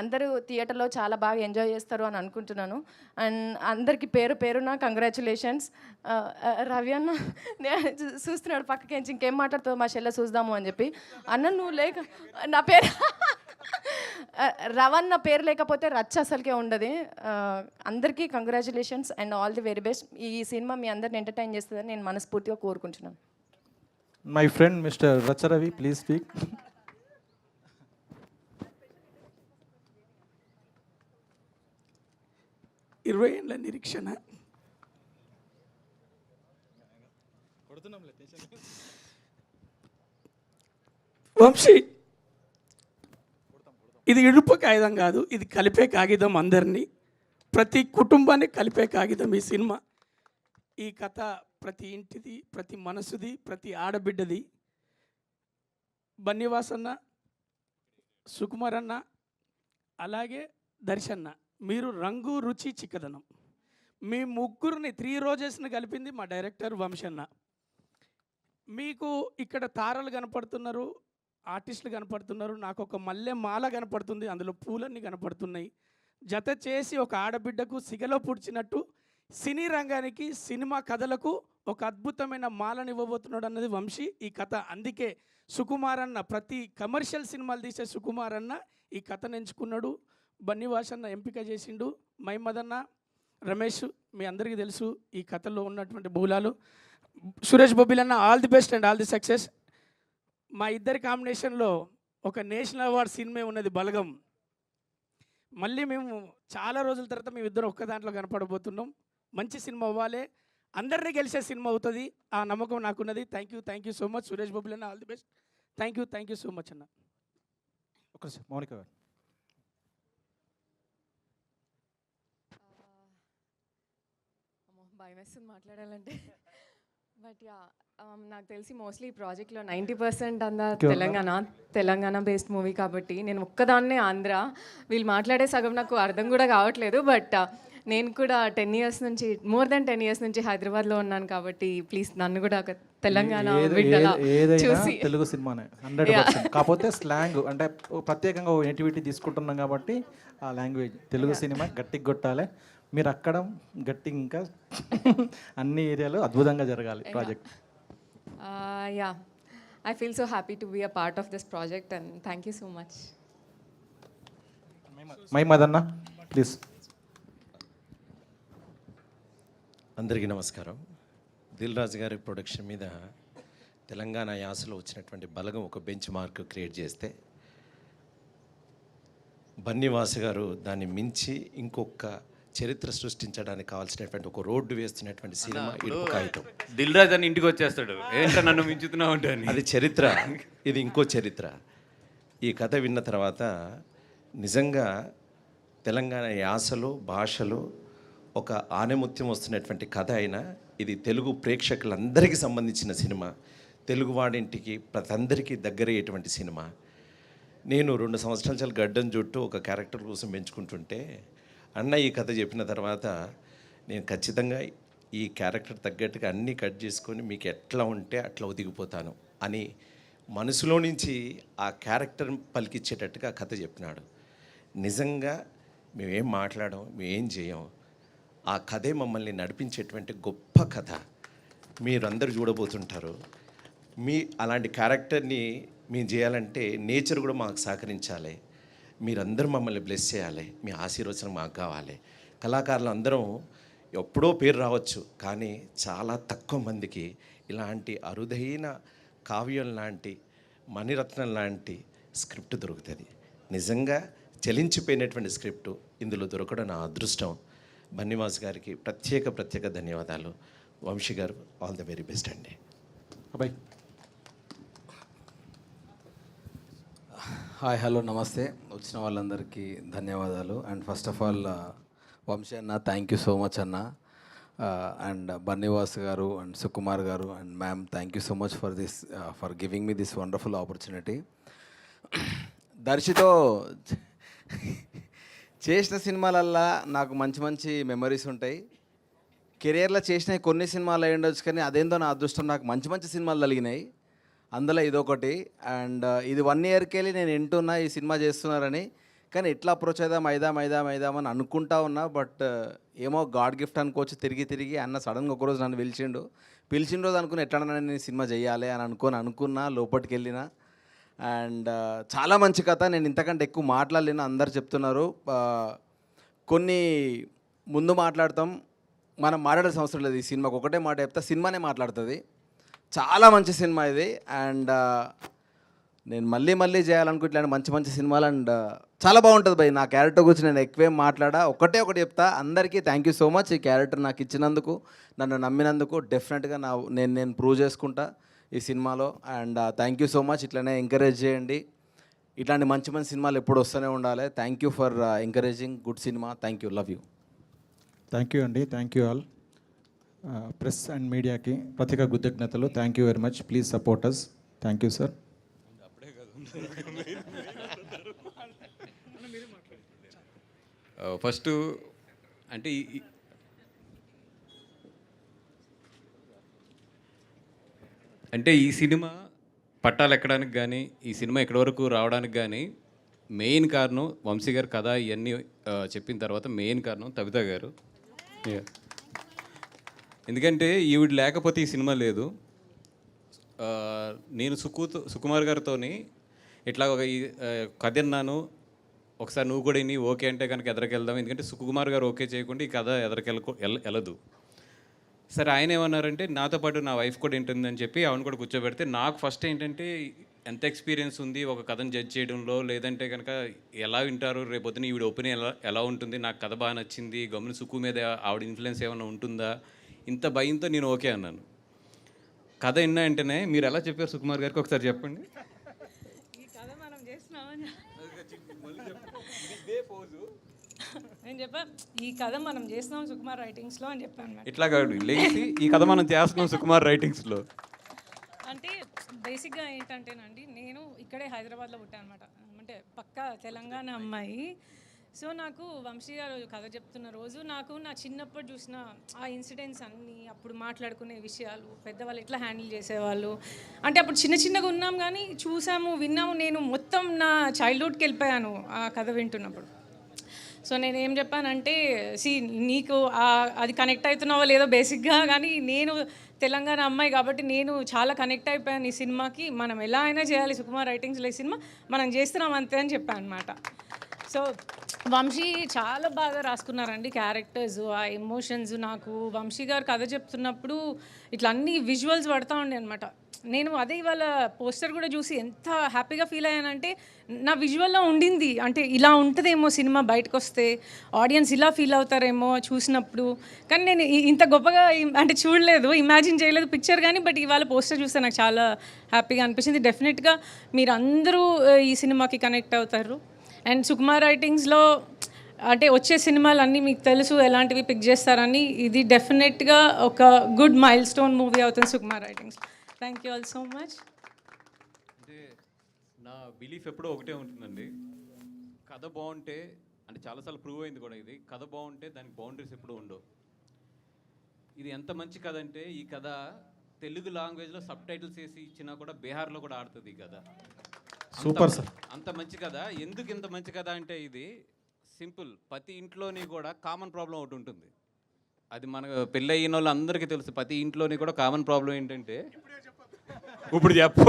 అందరూ థియేటర్లో చాలా బాగా ఎంజాయ్ చేస్తారు అని అనుకుంటున్నాను. అండ్ అందరికీ పేరున కంగ్రాచులేషన్స్. రవి అన్న చూస్తున్నాడు పక్కకి, ఇంకేం మాట్లాడుతావు మా చెల్లె చూద్దాము అని చెప్పి. అన్న నువ్వు లేక నా పేరు రవన్న పేరు లేకపోతే రచ్చ అసలుకే ఉండదు. అందరికీ congratulations and all the very best. ఈ సినిమా మీ అందరిని ఎంటర్టైన్ చేస్తుందని నేను మనస్ఫూర్తిగా కోరుకుంటున్నాను. My friend mister Racha Ravi, please speak. ఇరవై ఏళ్ళ నిరీక్షణ, వంశీ ఇది ఇడుపు కాగితం కాదు, ఇది కలిపే కాగితం. అందరినీ, ప్రతి కుటుంబాన్ని కలిపే కాగితం ఈ సినిమా. ఈ కథ ప్రతి ఇంటిది, ప్రతి మనసుది, ప్రతి ఆడబిడ్డది. బన్నివాసన్న, సుకుమార్ అన్న, అలాగే దర్శన్న, మీరు రంగు రుచి చిక్కదనం. మీ ముగ్గురిని 3 రోజెస్ని కలిపింది మా డైరెక్టర్ వంశన్న. మీకు ఇక్కడ తారలు కనపడుతున్నారు, ఆర్టిస్టులు కనపడుతున్నారు, నాకు ఒక మల్లె మాల కనపడుతుంది, అందులో పూలన్నీ కనపడుతున్నాయి. జత చేసి ఒక ఆడబిడ్డకు సిగలో పుడిచినట్టు సినీ రంగానికి, సినిమా కథలకు ఒక అద్భుతమైన మాలను ఇవ్వబోతున్నాడు అన్నది వంశీ ఈ కథ. అందుకే సుకుమార్ అన్న, ప్రతి కమర్షియల్ సినిమాలు తీసే సుకుమార్ అన్న ఈ కథను ఎంచుకున్నాడు. బన్నివాస్ అన్న ఎంపిక చేసిండు. మైమదన్న, రమేష్ మీ అందరికీ తెలుసు ఈ కథలో ఉన్నటువంటి మూలాలు. సురేష్ బొబ్బిలి అన్న, all the best and all the success. మా ఇద్దరి కాంబినేషన్లో ఒక నేషనల్ అవార్డ్ సినిమా ఉన్నది బలగం. మళ్ళీ మేము చాలా రోజుల తర్వాత మేమిద్దరం ఒక్క దాంట్లో కనపడబోతున్నాం. మంచి సినిమా అవ్వాలి, అందరినీ గెలిచే సినిమా అవుతుంది, ఆ నమ్మకం నాకున్నది. Thank you so much Suresh Bobbili అన్న, all the best. Thank you so much అన్న. ఒకసారి మౌనిక గారు. భయం వేస్తుంది మాట్లాడాలంటే. బట్ యా, నాకు తెలిసి మోస్ట్లీ ఈ ప్రాజెక్ట్లో 90% అంతా తెలంగాణ బేస్డ్ మూవీ కాబట్టి నేను ఒక్కదాన్నే ఆంధ్ర. వీళ్ళు మాట్లాడే సగం నాకు అర్థం కూడా కావట్లేదు. బట్ నేను కూడా 10 years నుంచి, మోర్ దెన్ 10 years నుంచి హైదరాబాద్లో ఉన్నాను కాబట్టి ప్లీజ్ నన్ను కూడా ఒక తెలంగాణ చూసి. తెలుగు సినిమానే 100%. కాకపోతే స్లాంగ్ అంటే ప్రత్యేకంగా నేటివిటీ తీసుకుంటున్నాం కాబట్టి ఆ లాంగ్వేజ్ తెలుగు సినిమా గట్టిగా కొట్టాలి. మీరు అక్కడ గట్టి ఇంకా అన్ని ఏరియాలో అద్భుతంగా జరగాలి project. Yeah, I feel so happy to be a part of this project and thank you so much. మైమదన్న ప్లీజ్. అందరికీ నమస్కారం. దిల్ రాజు గారి ప్రొడక్షన్ మీద తెలంగాణ యాసలో వచ్చినటువంటి బలగం ఒక బెంచ్ మార్క్ క్రియేట్ చేస్తే బన్నీవాసు గారు దాన్ని మించి ఇంకొక చరిత్ర సృష్టించడానికి కావాల్సినటువంటి ఒక రోడ్డు వేస్తున్నటువంటి సినిమా ఇడుపు కాగితం. దిల్ రాజు అని ఇంటికి వచ్చేస్తాడు, ఏంటో నన్ను మించుతున్నావు అంటే. అది చరిత్ర, ఇది ఇంకో చరిత్ర. ఈ కథ విన్న తర్వాత నిజంగా తెలంగాణ యాసలో భాషలో ఒక ఆణిముత్యం వస్తున్నటువంటి కథ అయినా ఇది తెలుగు ప్రేక్షకులందరికీ సంబంధించిన సినిమా, తెలుగువాడింటికి ప్రతి అందరికీ దగ్గరయ్యేటువంటి సినిమా. నేను 2 సంవత్సరాల చాలా గడ్డం చుట్టూ ఒక క్యారెక్టర్ కోసం పెంచుకుంటుంటే అన్న ఈ కథ చెప్పిన తర్వాత నేను ఖచ్చితంగా ఈ క్యారెక్టర్ తగ్గట్టుగా అన్నీ కట్ చేసుకొని మీకు ఎట్లా ఉంటే అట్లా ఒదిగిపోతాను అని మనసులో నుంచి ఆ క్యారెక్టర్ పలికిచ్చేటట్టుగా కథ చెప్పినాడు. నిజంగా మేమేం మాట్లాడాం, మేమేం చేయం, ఆ కథే మమ్మల్ని నడిపించేటువంటి గొప్ప కథ మీరందరూ చూడబోతుంటారు. మీ అలాంటి క్యారెక్టర్ని మేము చేయాలంటే నేచర్ కూడా మాకు సహకరించాలి. మీరందరూ మమ్మల్ని బ్లెస్ చేయాలి, మీ ఆశీర్వచనం మాకు కావాలి. కళాకారులు అందరం ఎప్పుడో పేరు రావచ్చు, కానీ చాలా తక్కువ మందికి ఇలాంటి అరుదైన కావ్యం లాంటి మణిరత్నం లాంటి స్క్రిప్ట్ దొరుకుతుంది. నిజంగా చలించిపోయినటువంటి స్క్రిప్ట్ ఇందులో దొరకడం నా అదృష్టం. బన్నీవాసు గారికి ప్రత్యేక ధన్యవాదాలు. వంశీ గారు ఆల్ ద వెరీ బెస్ట్ అండి. అబ్బాయి. హాయ్, హలో, నమస్తే. వచ్చిన వాళ్ళందరికీ ధన్యవాదాలు. And first of all Vamshi అన్న, థ్యాంక్ యూ సో మచ్ అన్న. అండ్ బన్నీవాస్ గారు అండ్ సుకుమార్ గారు and ma'am, thank you so much for giving me this wonderful opportunity. దర్శితో చేసిన సినిమాలల్లా నాకు మంచి మెమరీస్ ఉంటాయి. కెరియర్లో చేసిన కొన్ని సినిమాలు అయి ఉండొచ్చు, కానీ అదేందో నా అదృష్టం, నాకు మంచి సినిమాలు కలిగినాయి. అందులో ఇదొకటి. అండ్ ఇది 1 ఇయర్కి వెళ్ళి నేను వింటున్నా ఈ సినిమా చేస్తున్నారని, కానీ ఎట్లా అప్రోచ్ అయిదామని అనుకుంటా ఉన్నా. బట్ ఏమో గాడ్ గిఫ్ట్ అనుకోవచ్చు. తిరిగి అన్న సడన్గా ఒకరోజు నన్ను పిలిచిన రోజు అనుకుని ఎట్లా నేను సినిమా చేయాలి అని అనుకున్నా, లోపలికి వెళ్ళిన. అండ్ చాలా మంచి కథ. నేను ఇంతకంటే ఎక్కువ మాట్లాడలేను, అందరు చెప్తున్నారు. కొన్ని ముందు మాట్లాడతాం, మనం మాట్లాడాల్సిన అవసరం లేదు. ఈ సినిమాకి ఒకటే మాట చెప్తా, సినిమానే మాట్లాడుతుంది. చాలా మంచి సినిమా ఇది. అండ్ నేను మళ్ళీ చేయాలనుకుంటే ఇట్లాంటి మంచి సినిమాలు. అండ్ చాలా బాగుంటుంది భయ్. నా క్యారెక్టర్ గురించి నేను ఎక్కువేం మాట్లాడా, ఒకటి చెప్తా. అందరికీ థ్యాంక్ యూ సో మచ్ ఈ క్యారెక్టర్ నాకు ఇచ్చినందుకు, నన్ను నమ్మినందుకు. డెఫినెట్గా నేను ప్రూవ్ చేసుకుంటా ఈ సినిమాలో. And thank you so much. ఇట్లనే ఎంకరేజ్ చేయండి. ఇట్లాంటి మంచి సినిమాలు ఎప్పుడు వస్తూనే ఉండాలి. Thank you for encouraging good సినిమా. Thank you, love you. Thank you అండి. Thank you all. Press and మీడియాకి ప్రత్యేక కృతజ్ఞతలు. Thank you very much. Please support us. Thank you sir. First అంటే ఈ సినిమా పట్టాలు ఎక్కడానికి కానీ, ఈ సినిమా ఎక్కడి వరకు రావడానికి కానీ మెయిన్ కారణం వంశీ గారు కథ ఇవన్నీ చెప్పిన తర్వాత మెయిన్ కారణం తబిత గారు. ఎందుకంటే ఈవిడ లేకపోతే ఈ సినిమా లేదు. నేను సుకుమార్ గారితో ఇట్లా ఒక కథ విన్నాను, ఒకసారి నువ్వు కూడా ఇన్ని ఓకే అంటే కనుక ఎదరికెళ్దాం, ఎందుకంటే సుకుమార్ గారు ఓకే చేయకుండా ఈ కథ వెళ్ళదు. సరే, ఆయన ఏమన్నారంటే నాతో పాటు నా వైఫ్ కూడా ఏంటుందని చెప్పి ఆవిడ కూడా కూర్చోబెడితే, నాకు ఫస్ట్ ఏంటంటే ఎంత ఎక్స్పీరియన్స్ ఉంది ఒక కథను జడ్జ్ చేయడంలో, లేదంటే కనుక ఎలా వింటారు రేపొద్దున ఈవిడ ఒపీనియన్ ఎలా ఉంటుంది, నాకు కథ బాగా నచ్చింది, గమని సుక్కు మీద ఆవిడ ఇన్ఫ్లుయెన్స్ ఏమైనా ఉంటుందా, ఇంత భయంతో నేను ఓకే అన్నాను. కథ విన్నా వెంటనే మీరు ఎలా చెప్పారు సుకుమార్ గారికి ఒకసారి చెప్పండి. ఈ కథ మనం చేస్తున్నామని నేను చెప్పా, ఈ కథ మనం చేస్తున్నాం సుకుమార్ రైటింగ్స్లో అని చెప్పాను. ఇట్లా కాదు, లేచి ఈ కథ మనం చేస్తున్నాం సుకుమార్ రైటింగ్స్లో. అంటే బేసిక్గా ఏంటంటేనండి, నేను ఇక్కడే హైదరాబాద్లో పుట్టాను అనమాట. అంటే పక్కా తెలంగాణ అమ్మాయి. సో నాకు వంశీ గారు కథ చెప్తున్న రోజు నాకు నా చిన్నప్పుడు చూసిన ఆ ఇన్సిడెంట్స్ అన్నీ, అప్పుడు మాట్లాడుకునే విషయాలు, పెద్దవాళ్ళు ఎట్లా హ్యాండిల్ చేసేవాళ్ళు, అంటే అప్పుడు చిన్నగా ఉన్నాం కానీ చూసాము, విన్నాము. నేను మొత్తం నా చైల్డ్హుడ్కి వెళ్ళిపోయాను ఆ కథ వింటున్నప్పుడు. సో నేను ఏం చెప్పానంటే, నీకు అది కనెక్ట్ అవుతున్నావో లేదో బేసిక్గా, కానీ నేను తెలంగాణ అమ్మాయి కాబట్టి నేను చాలా కనెక్ట్ అయిపోయాను ఈ సినిమాకి. మనం ఎలా అయినా చేయాలి సుకుమార్ రైటింగ్స్లో ఈ సినిమా, మనం చేస్తున్నాం అంతే అని చెప్పాను అనమాట. సో వంశీ చాలా బాగా రాసుకున్నారండి క్యారెక్టర్స్, ఆ ఎమోషన్స్. నాకు వంశీ గారు కథ చెప్తున్నప్పుడు ఇట్లా అన్ని విజువల్స్ పడతా ఉండే అనమాట. నేను అదే ఇవాళ పోస్టర్ కూడా చూసి ఎంత హ్యాపీగా ఫీల్ అయ్యానంటే నా విజువల్లో ఉండింది, అంటే ఇలా ఉంటుందేమో సినిమా బయటకు వస్తే ఆడియన్స్ ఇలా ఫీల్ అవుతారేమో చూసినప్పుడు. కానీ నేను ఇంత గొప్పగా అంటే చూడలేదు, ఇమాజిన్ చేయలేదు పిక్చర్ కానీ, బట్ ఇవాళ పోస్టర్ చూస్తే నాకు చాలా హ్యాపీగా అనిపించింది. డెఫినెట్గా మీరు అందరూ ఈ సినిమాకి కనెక్ట్ అవుతారు. అండ్ సుకుమార్ రైటింగ్స్లో అంటే వచ్చే సినిమాలు అన్నీ మీకు తెలుసు ఎలాంటివి పిక్ చేస్తారని, ఇది డెఫినెట్గా ఒక గుడ్ మైల్ స్టోన్ మూవీ అవుతుంది Sukumar writings. Thank you all so much. అంటే నా బిలీఫ్ ఎప్పుడూ ఒకటే ఉంటుందండి, కథ బాగుంటే, అంటే చాలాసార్లు ప్రూవ్ అయింది కూడా ఇది, కథ బాగుంటే దానికి బౌండరీస్ ఎప్పుడూ ఉండవు. ఇది ఎంత మంచి కథ అంటే ఈ కథ తెలుగు లాంగ్వేజ్లో సబ్ టైటిల్స్ వేసి ఇచ్చినా కూడా బీహార్లో కూడా ఆడుతుంది ఈ కథ. Super sir. అంత మంచి కథ. ఎందుకు ఇంత మంచి కథ అంటే ఇది సింపుల్, ప్రతి ఇంట్లోని కూడా కామన్ ప్రాబ్లం ఒకటి ఉంటుంది. అది మన పెళ్ళి అయిన వాళ్ళు అందరికీ తెలుసు. ప్రతి ఇంట్లోని కూడా కామన్ ప్రాబ్లం ఏంటంటే, ఇప్పుడు చెప్పు,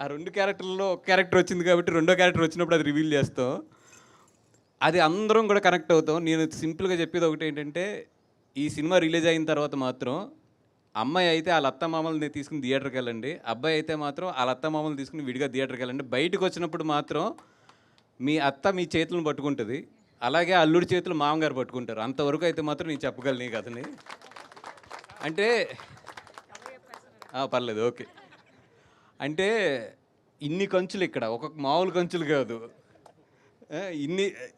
ఆ 2 క్యారెక్టర్లలో ఒక క్యారెక్టర్ వచ్చింది కాబట్టి 2వ క్యారెక్టర్ వచ్చినప్పుడు అది రివీల్ చేస్తాం, అది అందరం కూడా కనెక్ట్ అవుతాం. నేను సింపుల్గా చెప్పేది ఒకటి ఏంటంటే, ఈ సినిమా రిలీజ్ అయిన తర్వాత మాత్రం అమ్మాయి అయితే వాళ్ళ అత్త మామల్ని తీసుకుని థియేటర్కి వెళ్ళండి, అబ్బాయి అయితే మాత్రం వాళ్ళ అత్త మామల్ని తీసుకుని విడిగా థియేటర్కి వెళ్ళండి. బయటకు వచ్చినప్పుడు మాత్రం మీ అత్త మీ చేతులను పట్టుకుంటుంది, అలాగే అల్లుడి చేతులు మామగారు పట్టుకుంటారు. అంతవరకు అయితే మాత్రం నేను చెప్పగలను ఈ కథని. అంటే పర్లేదు, ఓకే. అంటే ఇన్ని కంచులు ఇక్కడ, ఒక మామూలు కంచులు కాదు,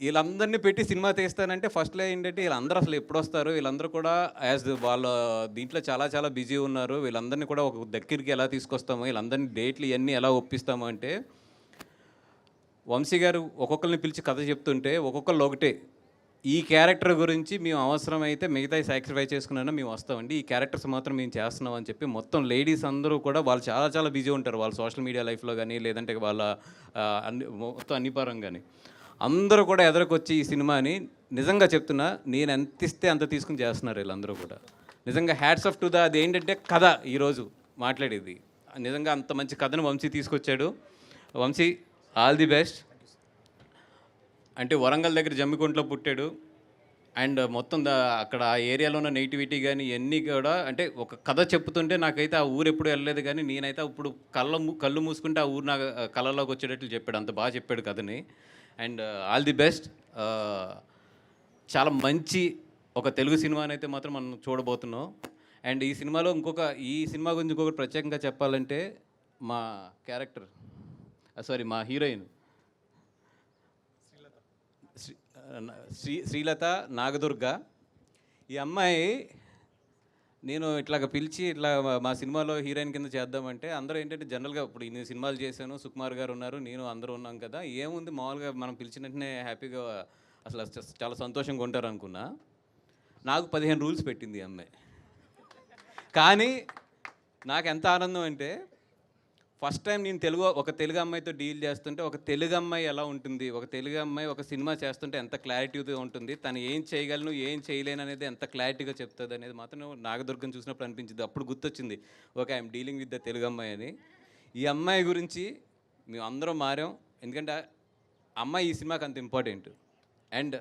వీళ్ళందరినీ పెట్టి సినిమా తీస్తానంటే ఫస్ట్లో ఏంటంటే వీళ్ళందరూ అసలు ఎప్పుడు వస్తారు, వీళ్ళందరూ కూడా యాజ్ వాళ్ళ దీంట్లో చాలా చాలా బిజీ ఉన్నారు, వీళ్ళందరినీ కూడా ఒక దగ్గరికి ఎలా తీసుకొస్తాము, వీళ్ళందరినీ డేట్లు ఇవన్నీ ఎలా ఒప్పిస్తాము అంటే, వంశీ గారు ఒక్కొక్కరిని పిలిచి కథ చెప్తుంటే ఒక్కొక్కళ్ళు ఒకటే, ఈ క్యారెక్టర్ గురించి మేము అవసరమైతే మిగతా సాక్రిఫైస్ చేసుకున్నా మేము వస్తామండి, ఈ క్యారెక్టర్స్ మాత్రం మేము చేస్తున్నాం అని చెప్పి మొత్తం లేడీస్ అందరూ కూడా వాళ్ళు చాలా చాలా బిజీ ఉంటారు, వాళ్ళ సోషల్ మీడియా లైఫ్లో కానీ లేదంటే వాళ్ళ మొత్తం అన్ని పరంగాని అందరూ కూడా ఎదురుకొచ్చి ఈ సినిమాని నిజంగా చెప్తున్నా, నేను ఎంత ఇస్తే అంత తీసుకుని చేస్తున్నారు వీళ్ళందరూ కూడా. నిజంగా హ్యాట్స్ ఆఫ్ టు ద, అది ఏంటంటే కథ ఈరోజు మాట్లాడేది, నిజంగా అంత మంచి కథను వంశీ తీసుకొచ్చాడు. Vamsi all the best. అంటే వరంగల్ దగ్గర జమ్మికుంటలో పుట్టాడు, అండ్ మొత్తం అక్కడ ఆ ఏరియాలో ఉన్న నెగిటివిటీ కానీ ఇవన్నీ కూడా, అంటే ఒక కథ చెప్తుంటే నాకైతే ఆ ఊరు ఎప్పుడు వెళ్ళలేదు, కానీ నేనైతే ఇప్పుడు కళ్ళు మూసుకుంటే ఆ ఊరు నా కళ్ళలోకి వచ్చేటట్లు చెప్పాడు, అంత బాగా చెప్పాడు కథని. And all the best. చాలా మంచి ఒక తెలుగు సినిమాని అయితే మాత్రం మనం చూడబోతున్నాం. అండ్ ఈ సినిమాలో ఈ సినిమా గురించి ఇంకొకటి ప్రత్యేకంగా చెప్పాలంటే, మా క్యారెక్టర్ మా హీరోయిన్ శ్రీలత నాగదుర్గ, ఈ అమ్మాయి నేను ఇట్లాగ పిలిచి ఇట్లా మా సినిమాలో హీరోయిన్ కింద చేద్దామంటే అందరూ ఏంటంటే జనరల్గా ఇప్పుడు ఇన్ని సినిమాలు చేశాను, సుకుమార్ గారు ఉన్నారు, నేను అందరూ ఉన్నాం కదా, ఏముంది మామూలుగా మనం పిలిచిన వెంటనే హ్యాపీగా అసలు చాలా సంతోషంగా ఉంటారు అనుకున్నా. నాకు 15 రూల్స్ పెట్టింది ఈ అమ్మాయి. కానీ నాకు ఎంత ఆనందం అంటే, ఫస్ట్ టైం నేను ఒక తెలుగు అమ్మాయితో డీల్ చేస్తుంటే, ఒక తెలుగు అమ్మాయి ఎలా ఉంటుంది, ఒక తెలుగు అమ్మాయి ఒక సినిమా చేస్తుంటే ఎంత క్లారిటీతో ఉంటుంది, తను ఏం చేయగలను ఏం చేయలేను అనేది ఎంత క్లారిటీగా చెప్తుంది అనేది మాత్రం నాగదుర్గం చూసినప్పుడు అనిపించింది. అప్పుడు గుర్తొచ్చింది, okay I'm dealing with the Telugu అమ్మాయి అని. ఈ అమ్మాయి గురించి మేము అందరం మారాం, ఎందుకంటే అమ్మాయి ఈ సినిమాకి అంత ఇంపార్టెంట్. అండ్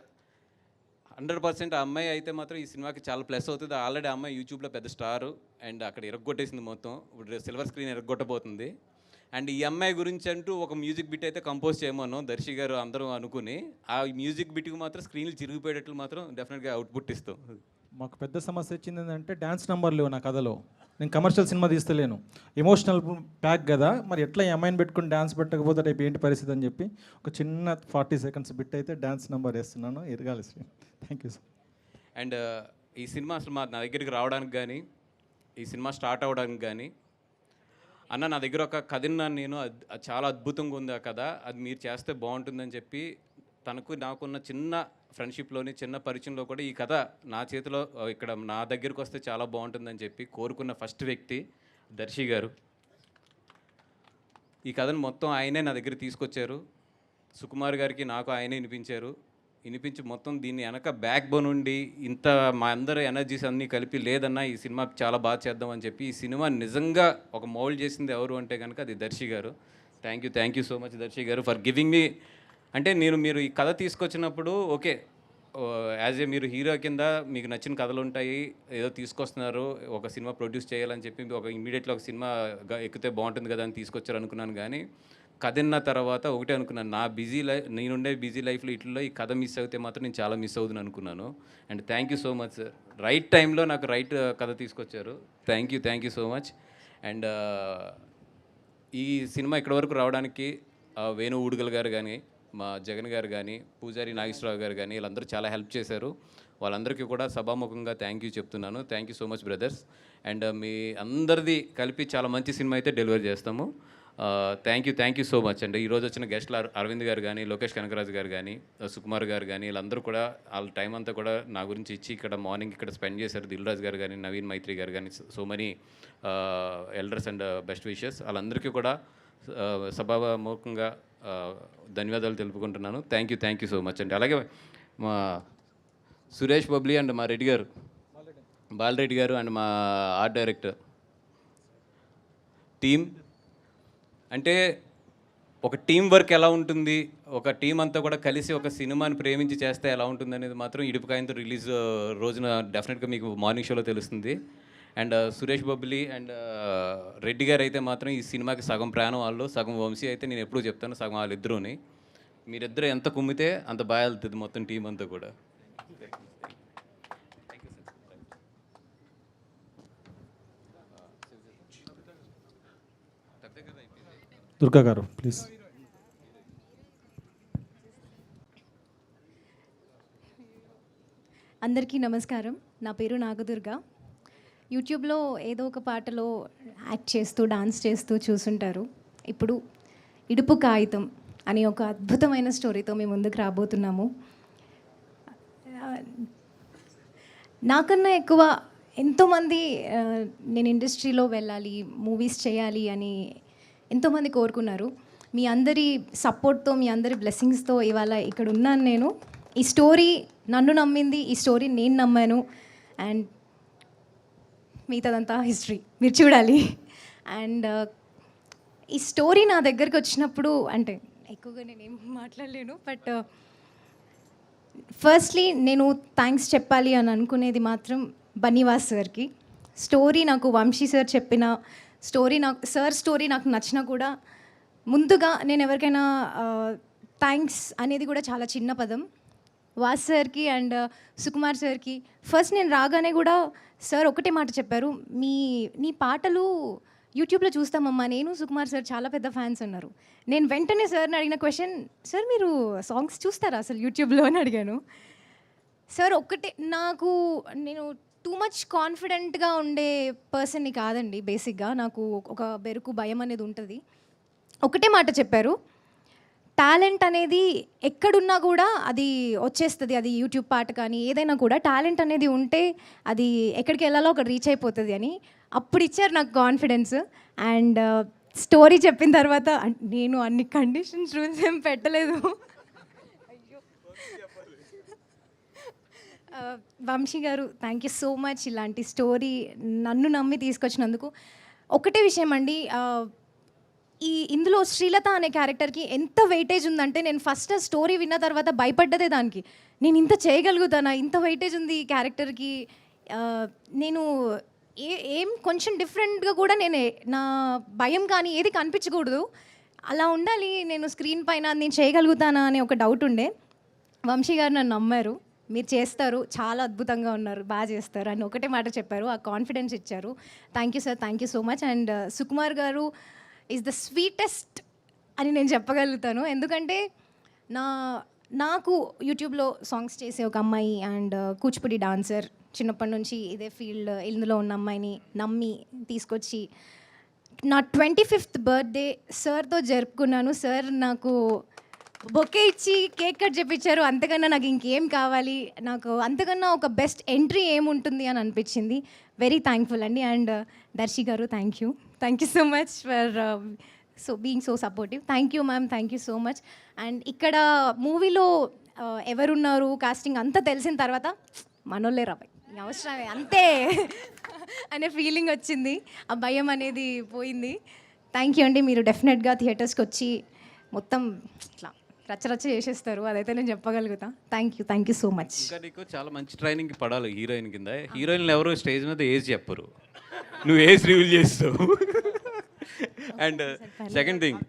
100% ఆ అమ్మాయి అయితే మాత్రం ఈ సినిమాకి చాలా ప్లస్ అవుతుంది. ఆల్రెడీ ఆ అమ్మాయి యూట్యూబ్లో పెద్ద స్టారు, అండ్ అక్కడ ఎరగొట్టేసింది మొత్తం, ఇప్పుడు సిల్వర్ స్క్రీన్ ఎరగొట్టబోతుంది. అండ్ ఈ అమ్మాయి గురించి అంటూ ఒక మ్యూజిక్ బిట్ అయితే కంపోజ్ చేయమన్నాం దర్శి గారు అందరూ అనుకుని, ఆ మ్యూజిక్ బిట్కి మాత్రం స్క్రీన్లు చిరిగిపోయేటట్లు మాత్రం డెఫినెట్గా అవుట్పుట్ ఇస్తాం. మాకు పెద్ద సమస్య వచ్చింది ఏంటంటే, డ్యాన్స్ నెంబర్ లేవు నా కథలో. నేను కమర్షియల్ సినిమా తీస్తలేను, ఎమోషనల్ ప్యాక్ కదా, మరి ఎట్లా ఈ అమ్మాయిని పెట్టుకుని డ్యాన్స్ పెట్టకపోతే రేపు ఏంటి పరిస్థితి అని చెప్పి ఒక చిన్న 40 సెకండ్స్ బిట్ అయితే డ్యాన్స్ నెంబర్ వేస్తున్నాను, ఎరగాలి. Thank you sir. అండ్ ఈ సినిమా అసలు నా దగ్గరికి రావడానికి కానీ, ఈ సినిమా స్టార్ట్ అవ్వడానికి కానీ, అన్న నా దగ్గర ఒక కథ ఉన్నాను నేను, చాలా అద్భుతంగా ఉంది ఆ కథ, అది మీరు చేస్తే బాగుంటుందని చెప్పి నాకున్న చిన్న ఫ్రెండ్షిప్లోని చిన్న పరిచయంలో కూడా ఈ కథ నా చేతిలో ఇక్కడ నా దగ్గరికి వస్తే చాలా బాగుంటుందని చెప్పి కోరుకున్న ఫస్ట్ వ్యక్తి దర్శి గారు. ఈ కథను మొత్తం ఆయనే నా దగ్గర తీసుకొచ్చారు, సుకుమార్ గారికి నాకు ఆయనే వినిపించి మొత్తం దీన్ని వెనక బ్యాక్ బోన్ ఉండి ఇంత మా అందరి ఎనర్జీస్ అన్నీ కలిపి లేదన్నా ఈ సినిమా చాలా బాగా చేద్దామని చెప్పి ఈ సినిమా నిజంగా ఒక మౌల్డ్ చేసింది ఎవరు అంటే కనుక అది Darshi garu. Thank you so much Darshi garu for giving మీ. అంటే మీరు ఈ కథ తీసుకొచ్చినప్పుడు ఓకే యాజ్ ఏ మీరు హీరో కింద మీకు నచ్చిన కథలు ఉంటాయి, ఏదో తీసుకొస్తున్నారు, ఒక సినిమా ప్రొడ్యూస్ చేయాలని చెప్పి ఇమీడియట్లీ ఒక సినిమా ఎక్కితే బాగుంటుంది కదా అని తీసుకొచ్చారు అనుకున్నాను. కానీ కథ విన్న తర్వాత ఒకటే అనుకున్నాను, నా నేనుండే బిజీ లైఫ్లో ఇట్లలో ఈ కథ మిస్ అయితే మాత్రం నేను చాలా మిస్ అవుతుంది అనుకున్నాను. And thank you so much sir, right టైంలో నాకు రైట్ కథ తీసుకొచ్చారు. Thank you so much. And ఈ సినిమా ఇక్కడి వరకు రావడానికి వేణు ఊడుగల్ గారు కానీ, మా జగన్ గారు కానీ, పూజారి నాగేశ్వరరావు గారు కానీ వీళ్ళందరూ చాలా హెల్ప్ చేశారు. వాళ్ళందరికీ కూడా సభాముఖంగా థ్యాంక్ యూ చెప్తున్నాను. Thank you so much brothers. And మీ అందరిది కలిపి చాలా మంచి సినిమా అయితే డెలివరీ చేస్తాము. థ్యాంక్ యూ సో మచ్ అండి. ఈరోజు వచ్చిన గెస్ట్లు అరవింద్ గారు కానీ, లోకేష్ కనకరాజు గారు కానీ, సుకుమార్ గారు కానీ వీళ్ళందరూ కూడా వాళ్ళ టైం అంతా కూడా నా గురించి ఇచ్చి ఇక్కడ మార్నింగ్ ఇక్కడ స్పెండ్ చేశారు. దిల్ రాజు గారు కానీ, నవీన్ మైత్రి గారు కానీ, so many elders and best wishes. వాళ్ళందరికీ కూడా సభాముఖంగా ధన్యవాదాలు తెలుపుకుంటున్నాను. థ్యాంక్ యూ సో మచ్ అండి. అలాగే మా సురేష్ బబ్లీ అండ్ మా రెడ్డి గారు, బాలరెడ్డి గారు అండ్ మా ఆర్ట్ డైరెక్టర్ టీమ్. అంటే ఒక టీం వర్క్ ఎలా ఉంటుంది, ఒక టీం అంతా కూడా కలిసి ఒక సినిమాని ప్రేమించి చేస్తే ఎలా ఉంటుంది అనేది మాత్రం ఇడుపుకాయంతో రిలీజ్ రోజున డెఫినెట్గా మీకు మార్నింగ్ షోలో తెలుస్తుంది. అండ్ సురేష్ బబ్లీ అండ్ రెడ్డి గారు అయితే మాత్రం ఈ సినిమాకి సగం ప్రాణం వాళ్ళు, సగం వంశీ అయితే నేను ఎప్పుడూ చెప్తాను సగం వాళ్ళిద్దరూని. మీరిద్దరు ఎంత కుమ్మితే అంత బాగా వెళ్తుంది మొత్తం టీం అంతా కూడా. దుర్గా గారు ప్లీజ్. అందరికీ నమస్కారం. నా పేరు నాగదుర్గ. యూట్యూబ్లో ఏదో ఒక పాటలో యాక్ట్ చేస్తూ డాన్స్ చేస్తూ చూసుంటారు. ఇప్పుడు ఇడుపు కాగితం అనే ఒక అద్భుతమైన స్టోరీతో మేము ముందుకు రాబోతున్నాము. నాకన్నా ఎక్కువ ఎంతోమంది నేను ఇండస్ట్రీలో వెళ్ళాలి, మూవీస్ చేయాలి అని ఎంతోమంది కోరుకున్నారు. మీ అందరి సపోర్ట్తో, మీ అందరి బ్లెస్సింగ్స్తో ఇవాళ ఇక్కడ ఉన్నాను నేను. ఈ స్టోరీ నన్ను నమ్మింది, ఈ స్టోరీ నేను నమ్మాను. అండ్ మిగతాదంతా హిస్టరీ, మీరు చూడాలి. అండ్ ఈ స్టోరీ నా దగ్గరికి వచ్చినప్పుడు, అంటే ఎక్కువగా నేనేం మాట్లాడలేను, బట్ ఫస్ట్లీ నేను థ్యాంక్స్ చెప్పాలి అని అనుకునేది మాత్రం బన్నీవాస్ సార్కి. స్టోరీ నాకు వంశీ సార్ చెప్పిన స్టోరీ నాకు నచ్చినా కూడా ముందుగా నేను ఎవరికైనా థ్యాంక్స్ అనేది కూడా చాలా చిన్న పదం. వాస్ సార్కి అండ్ సుకుమార్ సార్కి ఫస్ట్ నేను రాగానే కూడా సార్ ఒకటే మాట చెప్పారు, నీ పాటలు యూట్యూబ్లో చూస్తామమ్మా, నేను సుకుమార్ సార్ చాలా పెద్ద ఫ్యాన్స్ అన్నారు. నేను వెంటనే సార్ని అడిగిన క్వశ్చన్, సార్ మీరు సాంగ్స్ చూస్తారా అసలు యూట్యూబ్లో అని అడిగాను. సార్ ఒక్కటే, నేను టూ మచ్ కాన్ఫిడెంట్గా ఉండే పర్సన్ని కాదండి. బేసిక్గా నాకు ఒక బెరుకు భయం అనేది ఉంటుంది. ఒకటే మాట చెప్పారు, టాలెంట్ అనేది ఎక్కడున్నా కూడా అది వచ్చేస్తుంది. అది యూట్యూబ్ పాట కానీ ఏదైనా కూడా టాలెంట్ అనేది ఉంటే అది ఎక్కడికి వెళ్ళాలో అక్కడ రీచ్ అయిపోతుంది అని అప్పుడు ఇచ్చారు నాకు కాన్ఫిడెన్స్. అండ్ స్టోరీ చెప్పిన తర్వాత నేను అన్ని కండిషన్స్ రూల్స్ ఏం పెట్టలేదు. Vamsi garu thank you so much ఇలాంటి స్టోరీ నన్ను నమ్మి తీసుకొచ్చినందుకు. ఒకటే విషయం అండి, ఇందులో శ్రీలత అనే క్యారెక్టర్కి ఎంత వెయిటేజ్ ఉందంటే నేను ఫస్ట్ స్టోరీ విన్న తర్వాత భయపడ్డదే దానికి. నేను ఇంత చేయగలుగుతానా, ఇంత వెయిటేజ్ ఉంది ఈ క్యారెక్టర్కి. నేను ఏం కొంచెం డిఫరెంట్గా కూడా నా భయం కానీ ఏది కనిపించకూడదు, అలా ఉండాలి నేను స్క్రీన్ పైన, నేను చేయగలుగుతానా అనే ఒక డౌట్ ఉండే. వంశీ గారు నన్ను నమ్మారు, మీరు చేస్తారు, చాలా అద్భుతంగా ఉన్నారు, బాగా చేస్తారు అని ఒకటే మాట చెప్పారు, ఆ కాన్ఫిడెన్స్ ఇచ్చారు. Thank you sir, thank you so much. And Sukumar గారు ఈజ్ ద స్వీటెస్ట్ అని నేను చెప్పగలుగుతాను. ఎందుకంటే నాకు యూట్యూబ్లో సాంగ్స్ చేసే ఒక అమ్మాయి అండ్ కూచిపూడి డాన్సర్, చిన్నప్పటి నుంచి ఇదే ఫీల్డ్ ఇందులో ఉన్న అమ్మాయిని నమ్మి తీసుకొచ్చి నా 25th బర్త్డే సార్తో జరుపుకున్నాను. సార్ నాకు బొకే ఇచ్చి కేక్ కట్ చేయించారు. అంతకన్నా నాకు ఇంకేం కావాలి, నాకు అంతకన్నా ఒక బెస్ట్ ఎంట్రీ ఏముంటుంది అని అనిపించింది. వెరీ థ్యాంక్ఫుల్ అండి. And Darsi garu thank you so much for being so supportive. Thank you ma'am, thank you so much. And ఇక్కడ మూవీలో ఎవరున్నారు కాస్టింగ్ అంతా తెలిసిన తర్వాత మనోళ్ళే రాబాయ్ అవసరమే అంతే అనే ఫీలింగ్ వచ్చింది, ఆ భయం అనేది పోయింది. థ్యాంక్ యూ అండి. మీరు డెఫినెట్గా థియేటర్స్కి వచ్చి మొత్తం ఇట్లా రచ్చరచ్చ చేసేస్తారు, అదైతే నేను చెప్పగలుగుతా. Thank you so much. ఇంకా నీకు చాలా మంచి ట్రైనింగ్ పడాలి హీరోయిన్ కింద. హీరోయిన్లు ఎవరు స్టేజ్ మీద ఏజ్ చెప్పరు, నువ్వు ఏజ్ రివీల్ చేస్తావు. అండ్ సెకండ్ థింగ్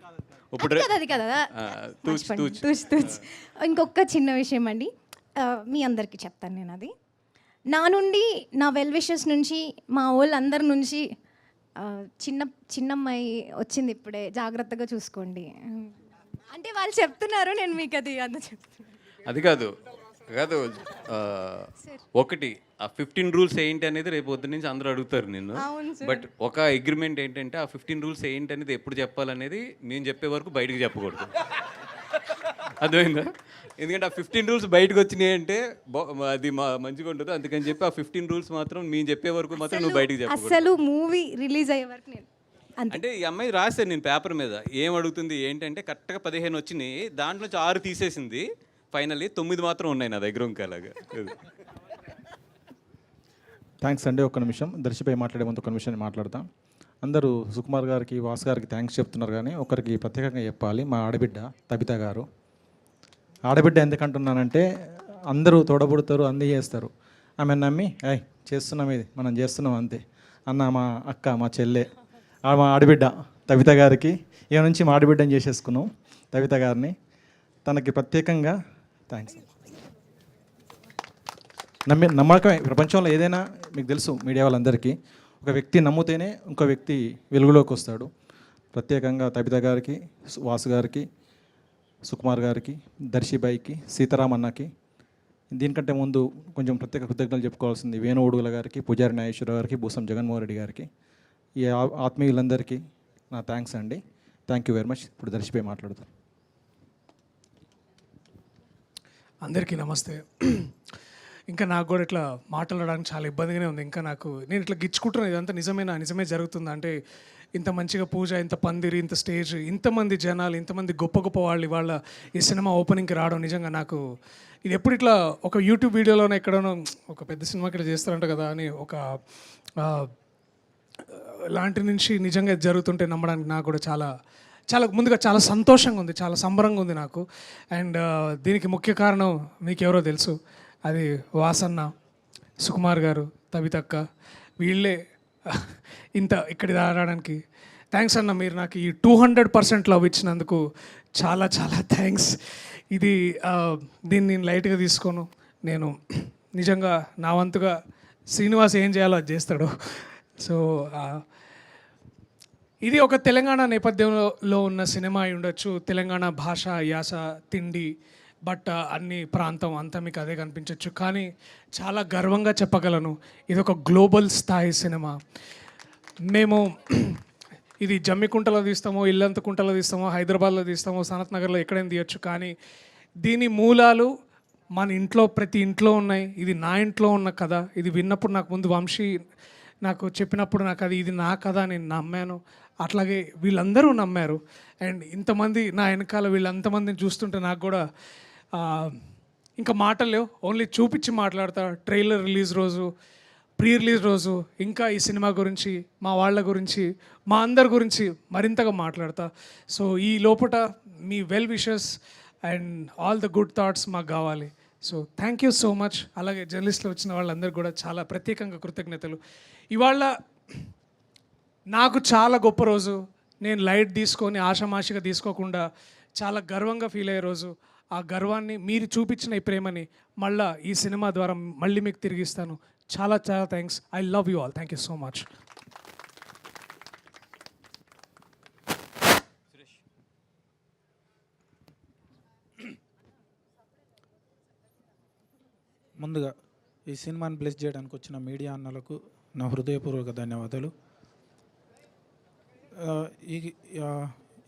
ఇప్పుడు అది కదా ఇంకొక చిన్న విషయం అండి, మీ అందరికీ చెప్తాను నేను. అది నా నుండి, నా వెల్ విషెస్ నుంచి, మా వాళ్ళందరి నుంచి, చిన్నమ్మాయి వచ్చింది ఇప్పుడే, జాగ్రత్తగా చూసుకోండి అంటే వాళ్ళు చెప్తున్నారు, నేను మీకు అది అంత చెప్తున్నాను. అది కాదు ఒకటి ఆ 15 రూల్స్ ఏంటి అనేది రేపు పొద్దున్న నుంచి అందరూ అడుగుతారు నిన్ను. బట్ ఒక అగ్రిమెంట్ ఏంటంటే ఆ 15 రూల్స్ ఏంటి అనేది ఎప్పుడు చెప్పాలనేది మేము చెప్పే వరకు బయటకు చెప్పకూడదు, అర్థమైందా? ఎందుకంటే ఆ 15 రూల్స్ బయటకు వచ్చినాయి అంటే అది మంచిగా ఉంటుంది. అందుకని చెప్పి ఆ 15 రూల్స్ మాత్రం మేము చెప్పే వరకు మాత్రం నువ్వు బయటకు చెప్పకూడదు. అసలు మూవీ రిలీజ్ అయ్యే వరకు నేను అంటే ఈ అమ్మాయి రాశాను నేను పేపర్ మీద ఏం అడుగుతుంది ఏంటంటే కరెక్ట్గా 15 వచ్చినాయి, దాంట్లో 6 తీసేసింది, ఫైనల్లీ 9 మాత్రం ఉన్నాయి నా దగ్గర ఇంకా అలాగా. థ్యాంక్స్ అండి. ఒక్క నిమిషం దర్శిపై మాట్లాడే ముందు ఒక నిమిషం మాట్లాడతాం. అందరూ సుకుమార్ గారికి, వాసు గారికి థ్యాంక్స్ చెప్తున్నారు, కానీ ఒకరికి ప్రత్యేకంగా చెప్పాలి. మా ఆడబిడ్డ తబిత గారు. ఆడబిడ్డ ఎందుకంటున్నానంటే అందరూ తోడబుడతారు, అన్నీ చేస్తారు, ఆమె నమ్మి చేస్తున్నాం, ఇది మనం చేస్తున్నాం అంతే అన్న మా అక్క, మా చెల్లె, మా ఆడబిడ్డ తబిత గారికి ఇక నుంచి మా ఆడబిడ్డని చేసేసుకున్నాం తబిత గారిని. తనకి ప్రత్యేకంగా థ్యాంక్స్. నమ్మకమే ప్రపంచంలో ఏదైనా, మీకు తెలుసు మీడియా వాళ్ళందరికీ, ఒక వ్యక్తి నమ్మితేనే ఇంకో వ్యక్తి వెలుగులోకి వస్తాడు. ప్రత్యేకంగా తబిత గారికి, వాసు గారికి, సుకుమార్ గారికి, దర్శిబాయికి, సీతారామన్నకి, దీనికంటే ముందు కొంచెం ప్రత్యేక కృతజ్ఞతలు చెప్పుకోవాల్సింది వేణు ఉడుగుల గారికి, పూజారి నాగేశ్వర గారికి, భూసం జగన్మోహన్ రెడ్డి గారికి, ఈ ఆత్మీయులందరికీ నా థ్యాంక్స్ అండి. Thank you very much. ఇప్పుడు దర్శిపై మాట్లాడతాను. అందరికీ నమస్తే. ఇంకా నాకు కూడా ఇట్లా మాట్లాడడానికి చాలా ఇబ్బందిగానే ఉంది. ఇంకా నేను ఇట్లా గిచ్చుకుంటున్నాను, ఇదంతా నిజమే జరుగుతుందా అంటే, ఇంత మంచిగా పూజ, ఇంత పందిరి, ఇంత స్టేజ్, ఇంతమంది జనాలు, ఇంతమంది గొప్ప గొప్ప వాళ్ళు ఇవాళ ఈ సినిమా ఓపెనింగ్కి రావడం నిజంగా నాకు ఇది ఎప్పుడు ఇట్లా ఒక యూట్యూబ్ వీడియోలోనే ఎక్కడనో ఒక పెద్ద సినిమాకి ఇట్లా చేస్తారంట కదా అని ఒక లాంటి నుంచి నిజంగా జరుగుతుంటే నమ్మడానికి నాకు కూడా చాలా ముందుగా చాలా సంతోషంగా ఉంది, చాలా సంబరంగా ఉంది నాకు. అండ్ దీనికి ముఖ్య కారణం మీకు ఎవరో తెలుసు, అది వాసన్న, సుకుమార్ గారు, తబితక్క, వీళ్ళే ఇక్కడి రావడానికి. థ్యాంక్స్ అన్న, మీరు నాకు ఈ 200% లవ్ ఇచ్చినందుకు చాలా థ్యాంక్స్. దీన్ని నేను లైట్గా తీసుకోను. నేను నిజంగా నా వంతుగా శ్రీనివాస్ ఏం చేయాలో అది చేస్తాడు. సో ఇది ఒక తెలంగాణ నేపథ్యంలో ఉన్న సినిమా అయి ఉండొచ్చు. తెలంగాణ భాష, యాస, తిండి, బట్ అన్ని ప్రాంతం అంతా మీకు అదే కనిపించవచ్చు. కానీ చాలా గర్వంగా చెప్పగలను, ఇది ఒక గ్లోబల్ స్థాయి సినిమా. మేము ఇది జమ్మికుంటలో తీస్తామో, ఇల్లంతకుంటలో తీస్తామో, హైదరాబాద్లో తీస్తామో, సనత్ నగర్లో ఎక్కడైనా తీయచ్చు. కానీ దీని మూలాలు మన ఇంట్లో, ప్రతి ఇంట్లో ఉన్నాయి. ఇది నా ఇంట్లో ఉన్న కథ. ఇది విన్నప్పుడు నాకు ముందు వంశీ నాకు చెప్పినప్పుడు నాకు ఇది నా కథ, నేను నమ్మాను. అట్లాగే వీళ్ళందరూ నమ్మారు. అండ్ ఇంతమంది నా వెనకాల వీళ్ళంతమందిని చూస్తుంటే నాకు కూడా ఇంకా మాటలు లేవు. ఓన్లీ చూపించి మాట్లాడతా. ట్రైలర్ రిలీజ్ రోజు, ప్రీ రిలీజ్ రోజు ఇంకా ఈ సినిమా గురించి, మా వాళ్ళ గురించి, మా అందరి గురించి మరింతగా మాట్లాడతా. సో ఈ లోపల మీ well wishes and all the good thoughts మాకు కావాలి. So thank you so much. అలాగే జర్నలిస్టులు వచ్చిన వాళ్ళందరూ కూడా చాలా ప్రత్యేకంగా కృతజ్ఞతలు. ఇవాళ నాకు చాలా గొప్ప రోజు. నేను లైట్ తీసుకొని ఆషామాషిగా తీసుకోకుండా చాలా గర్వంగా ఫీల్ అయ్యే రోజు. ఆ గర్వాన్ని, మీరు చూపించిన ఈ ప్రేమని మళ్ళీ ఈ సినిమా ద్వారా మళ్ళీ మీకు తిరిగిస్తాను. చాలా thanks. I love you all. Thank you so much. ముందుగా ఈ సినిమాని బ్లెస్ చేయడానికి వచ్చిన మీడియా అన్నలకు నా హృదయపూర్వక ధన్యవాదాలు.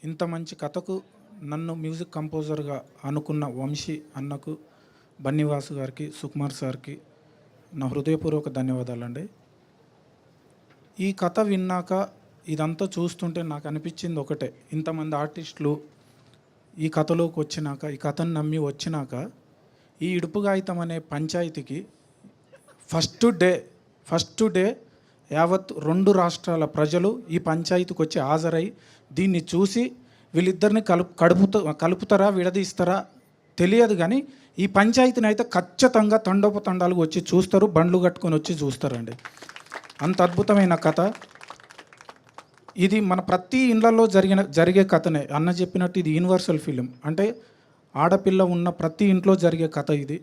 ఇంత మంచి కథకు నన్ను మ్యూజిక్ కంపోజర్గా అనుకున్న వంశీ అన్నకు, బన్నీవాసు గారికి, సుకుమార్ సార్కి నా హృదయపూర్వక ధన్యవాదాలండి. ఈ కథ విన్నాక, ఇదంతా చూస్తుంటే నాకు అనిపించింది ఒకటే, ఇంతమంది ఆర్టిస్టులు ఈ కథలోకి వచ్చినాక, ఈ కథను నమ్మి వచ్చినాక, ఈ ఇడుపుగాయితం అనే పంచాయతీకి ఫస్ట్ డే యావత్ 2 రాష్ట్రాల ప్రజలు ఈ పంచాయతీకి వచ్చి హాజరై దీన్ని చూసి వీళ్ళిద్దరిని కలుపుతారా విడదీస్తారా తెలియదు, కానీ ఈ పంచాయతీని అయితే ఖచ్చితంగా తండోపతండాలుగా వచ్చి చూస్తారు, బండ్లు కట్టుకొని వచ్చి చూస్తారండి. అంత అద్భుతమైన కథ ఇది. మన ప్రతి ఇళ్లలో జరిగే కథనే. అన్న చెప్పినట్టు ఇది యూనివర్సల్ ఫిలిం. అంటే ఆడపిల్ల ఉన్న ప్రతి ఇంట్లో జరిగే కథ ఇది,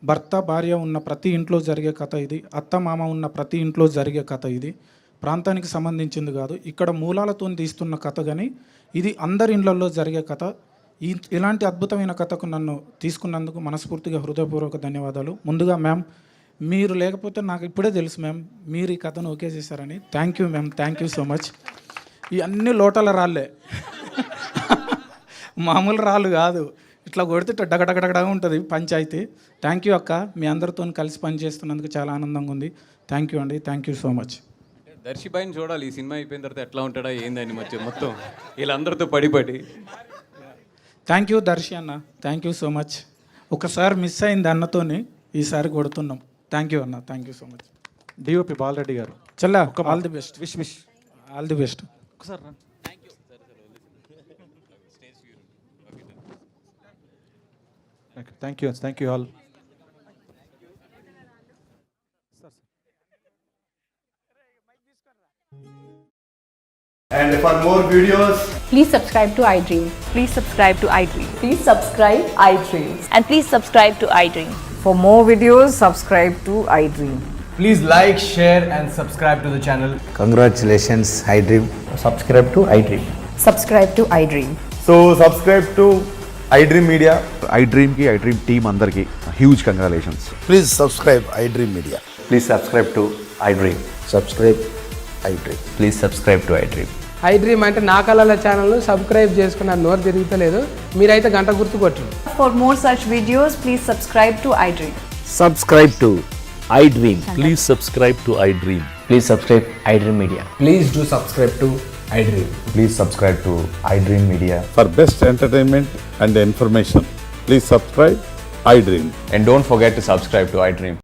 భర్త భార్య ఉన్న ప్రతి ఇంట్లో జరిగే కథ ఇది, అత్త మామ ఉన్న ప్రతి ఇంట్లో జరిగే కథ ఇది. ప్రాంతానికి సంబంధించింది కాదు, ఇక్కడ మూలాలతో తీస్తున్న కథ, కానీ ఇది అందరి ఇళ్లలో జరిగే కథ. ఇలాంటి అద్భుతమైన కథకు నన్ను తీసుకున్నందుకు మనస్ఫూర్తిగా హృదయపూర్వక ధన్యవాదాలు. ముందుగా మ్యామ్, మీరు లేకపోతే నాకు ఇప్పుడే తెలుసు మ్యామ్ మీరు ఈ కథను ఓకే చేశారని. Thank you ma'am, thank you so much. ఈ అన్ని లోటల రాళ్ళే, మామూలు రాళ్ళు కాదు, ఇట్లా కొడితే డగడగడగడగా ఉంటుంది పంచాయతీ. థ్యాంక్ యూ అక్క, మీ అందరితో కలిసి పనిచేస్తున్నందుకు చాలా ఆనందంగా ఉంది. థ్యాంక్ యూ అండి, థ్యాంక్ యూ సో మచ్. దర్శిబాయిని చూడాలి, ఈ సినిమా అయిపోయిన తర్వాత ఎట్లా ఉంటాడా ఏందని మొత్తం వీళ్ళందరితో పడి. థ్యాంక్ యూ దర్శి అన్న, థ్యాంక్ యూ సో మచ్. ఒకసారి మిస్ అయింది అన్నతోని, ఈసారి కొడుతున్నాం. థ్యాంక్ యూ అన్న, thank you so much. DOP Balareddy గారు Challa, all the best. Wish all the best. ఒకసారి thank you all. And for more videos, please subscribe to iDream. Please subscribe to iDream. Please subscribe iDream. And please subscribe to iDream. For more videos, subscribe to iDream. please like, share and subscribe to the channel. Congratulations, iDream. Subscribe to iDream. Subscribe to iDream. So subscribe to iDream Media. iDream ki iDream team andarki huge congratulations. Please subscribe iDream Media. Please subscribe to iDream. Subscribe iDream. Please subscribe to iDream. iDream అంటే నా కళల ఛానల్ను subscribe చేసుకున్న నోరు తిరుగుతలేదు, మీరైతే గంట గుర్తు కొట్టండి. For more such videos, please subscribe to iDream. Subscribe to iDream. Please subscribe to iDream. Please subscribe iDream Media. Please do subscribe to iDream. Please subscribe to iDream Media. For best entertainment and information, please subscribe iDream. And don't forget to subscribe to iDream.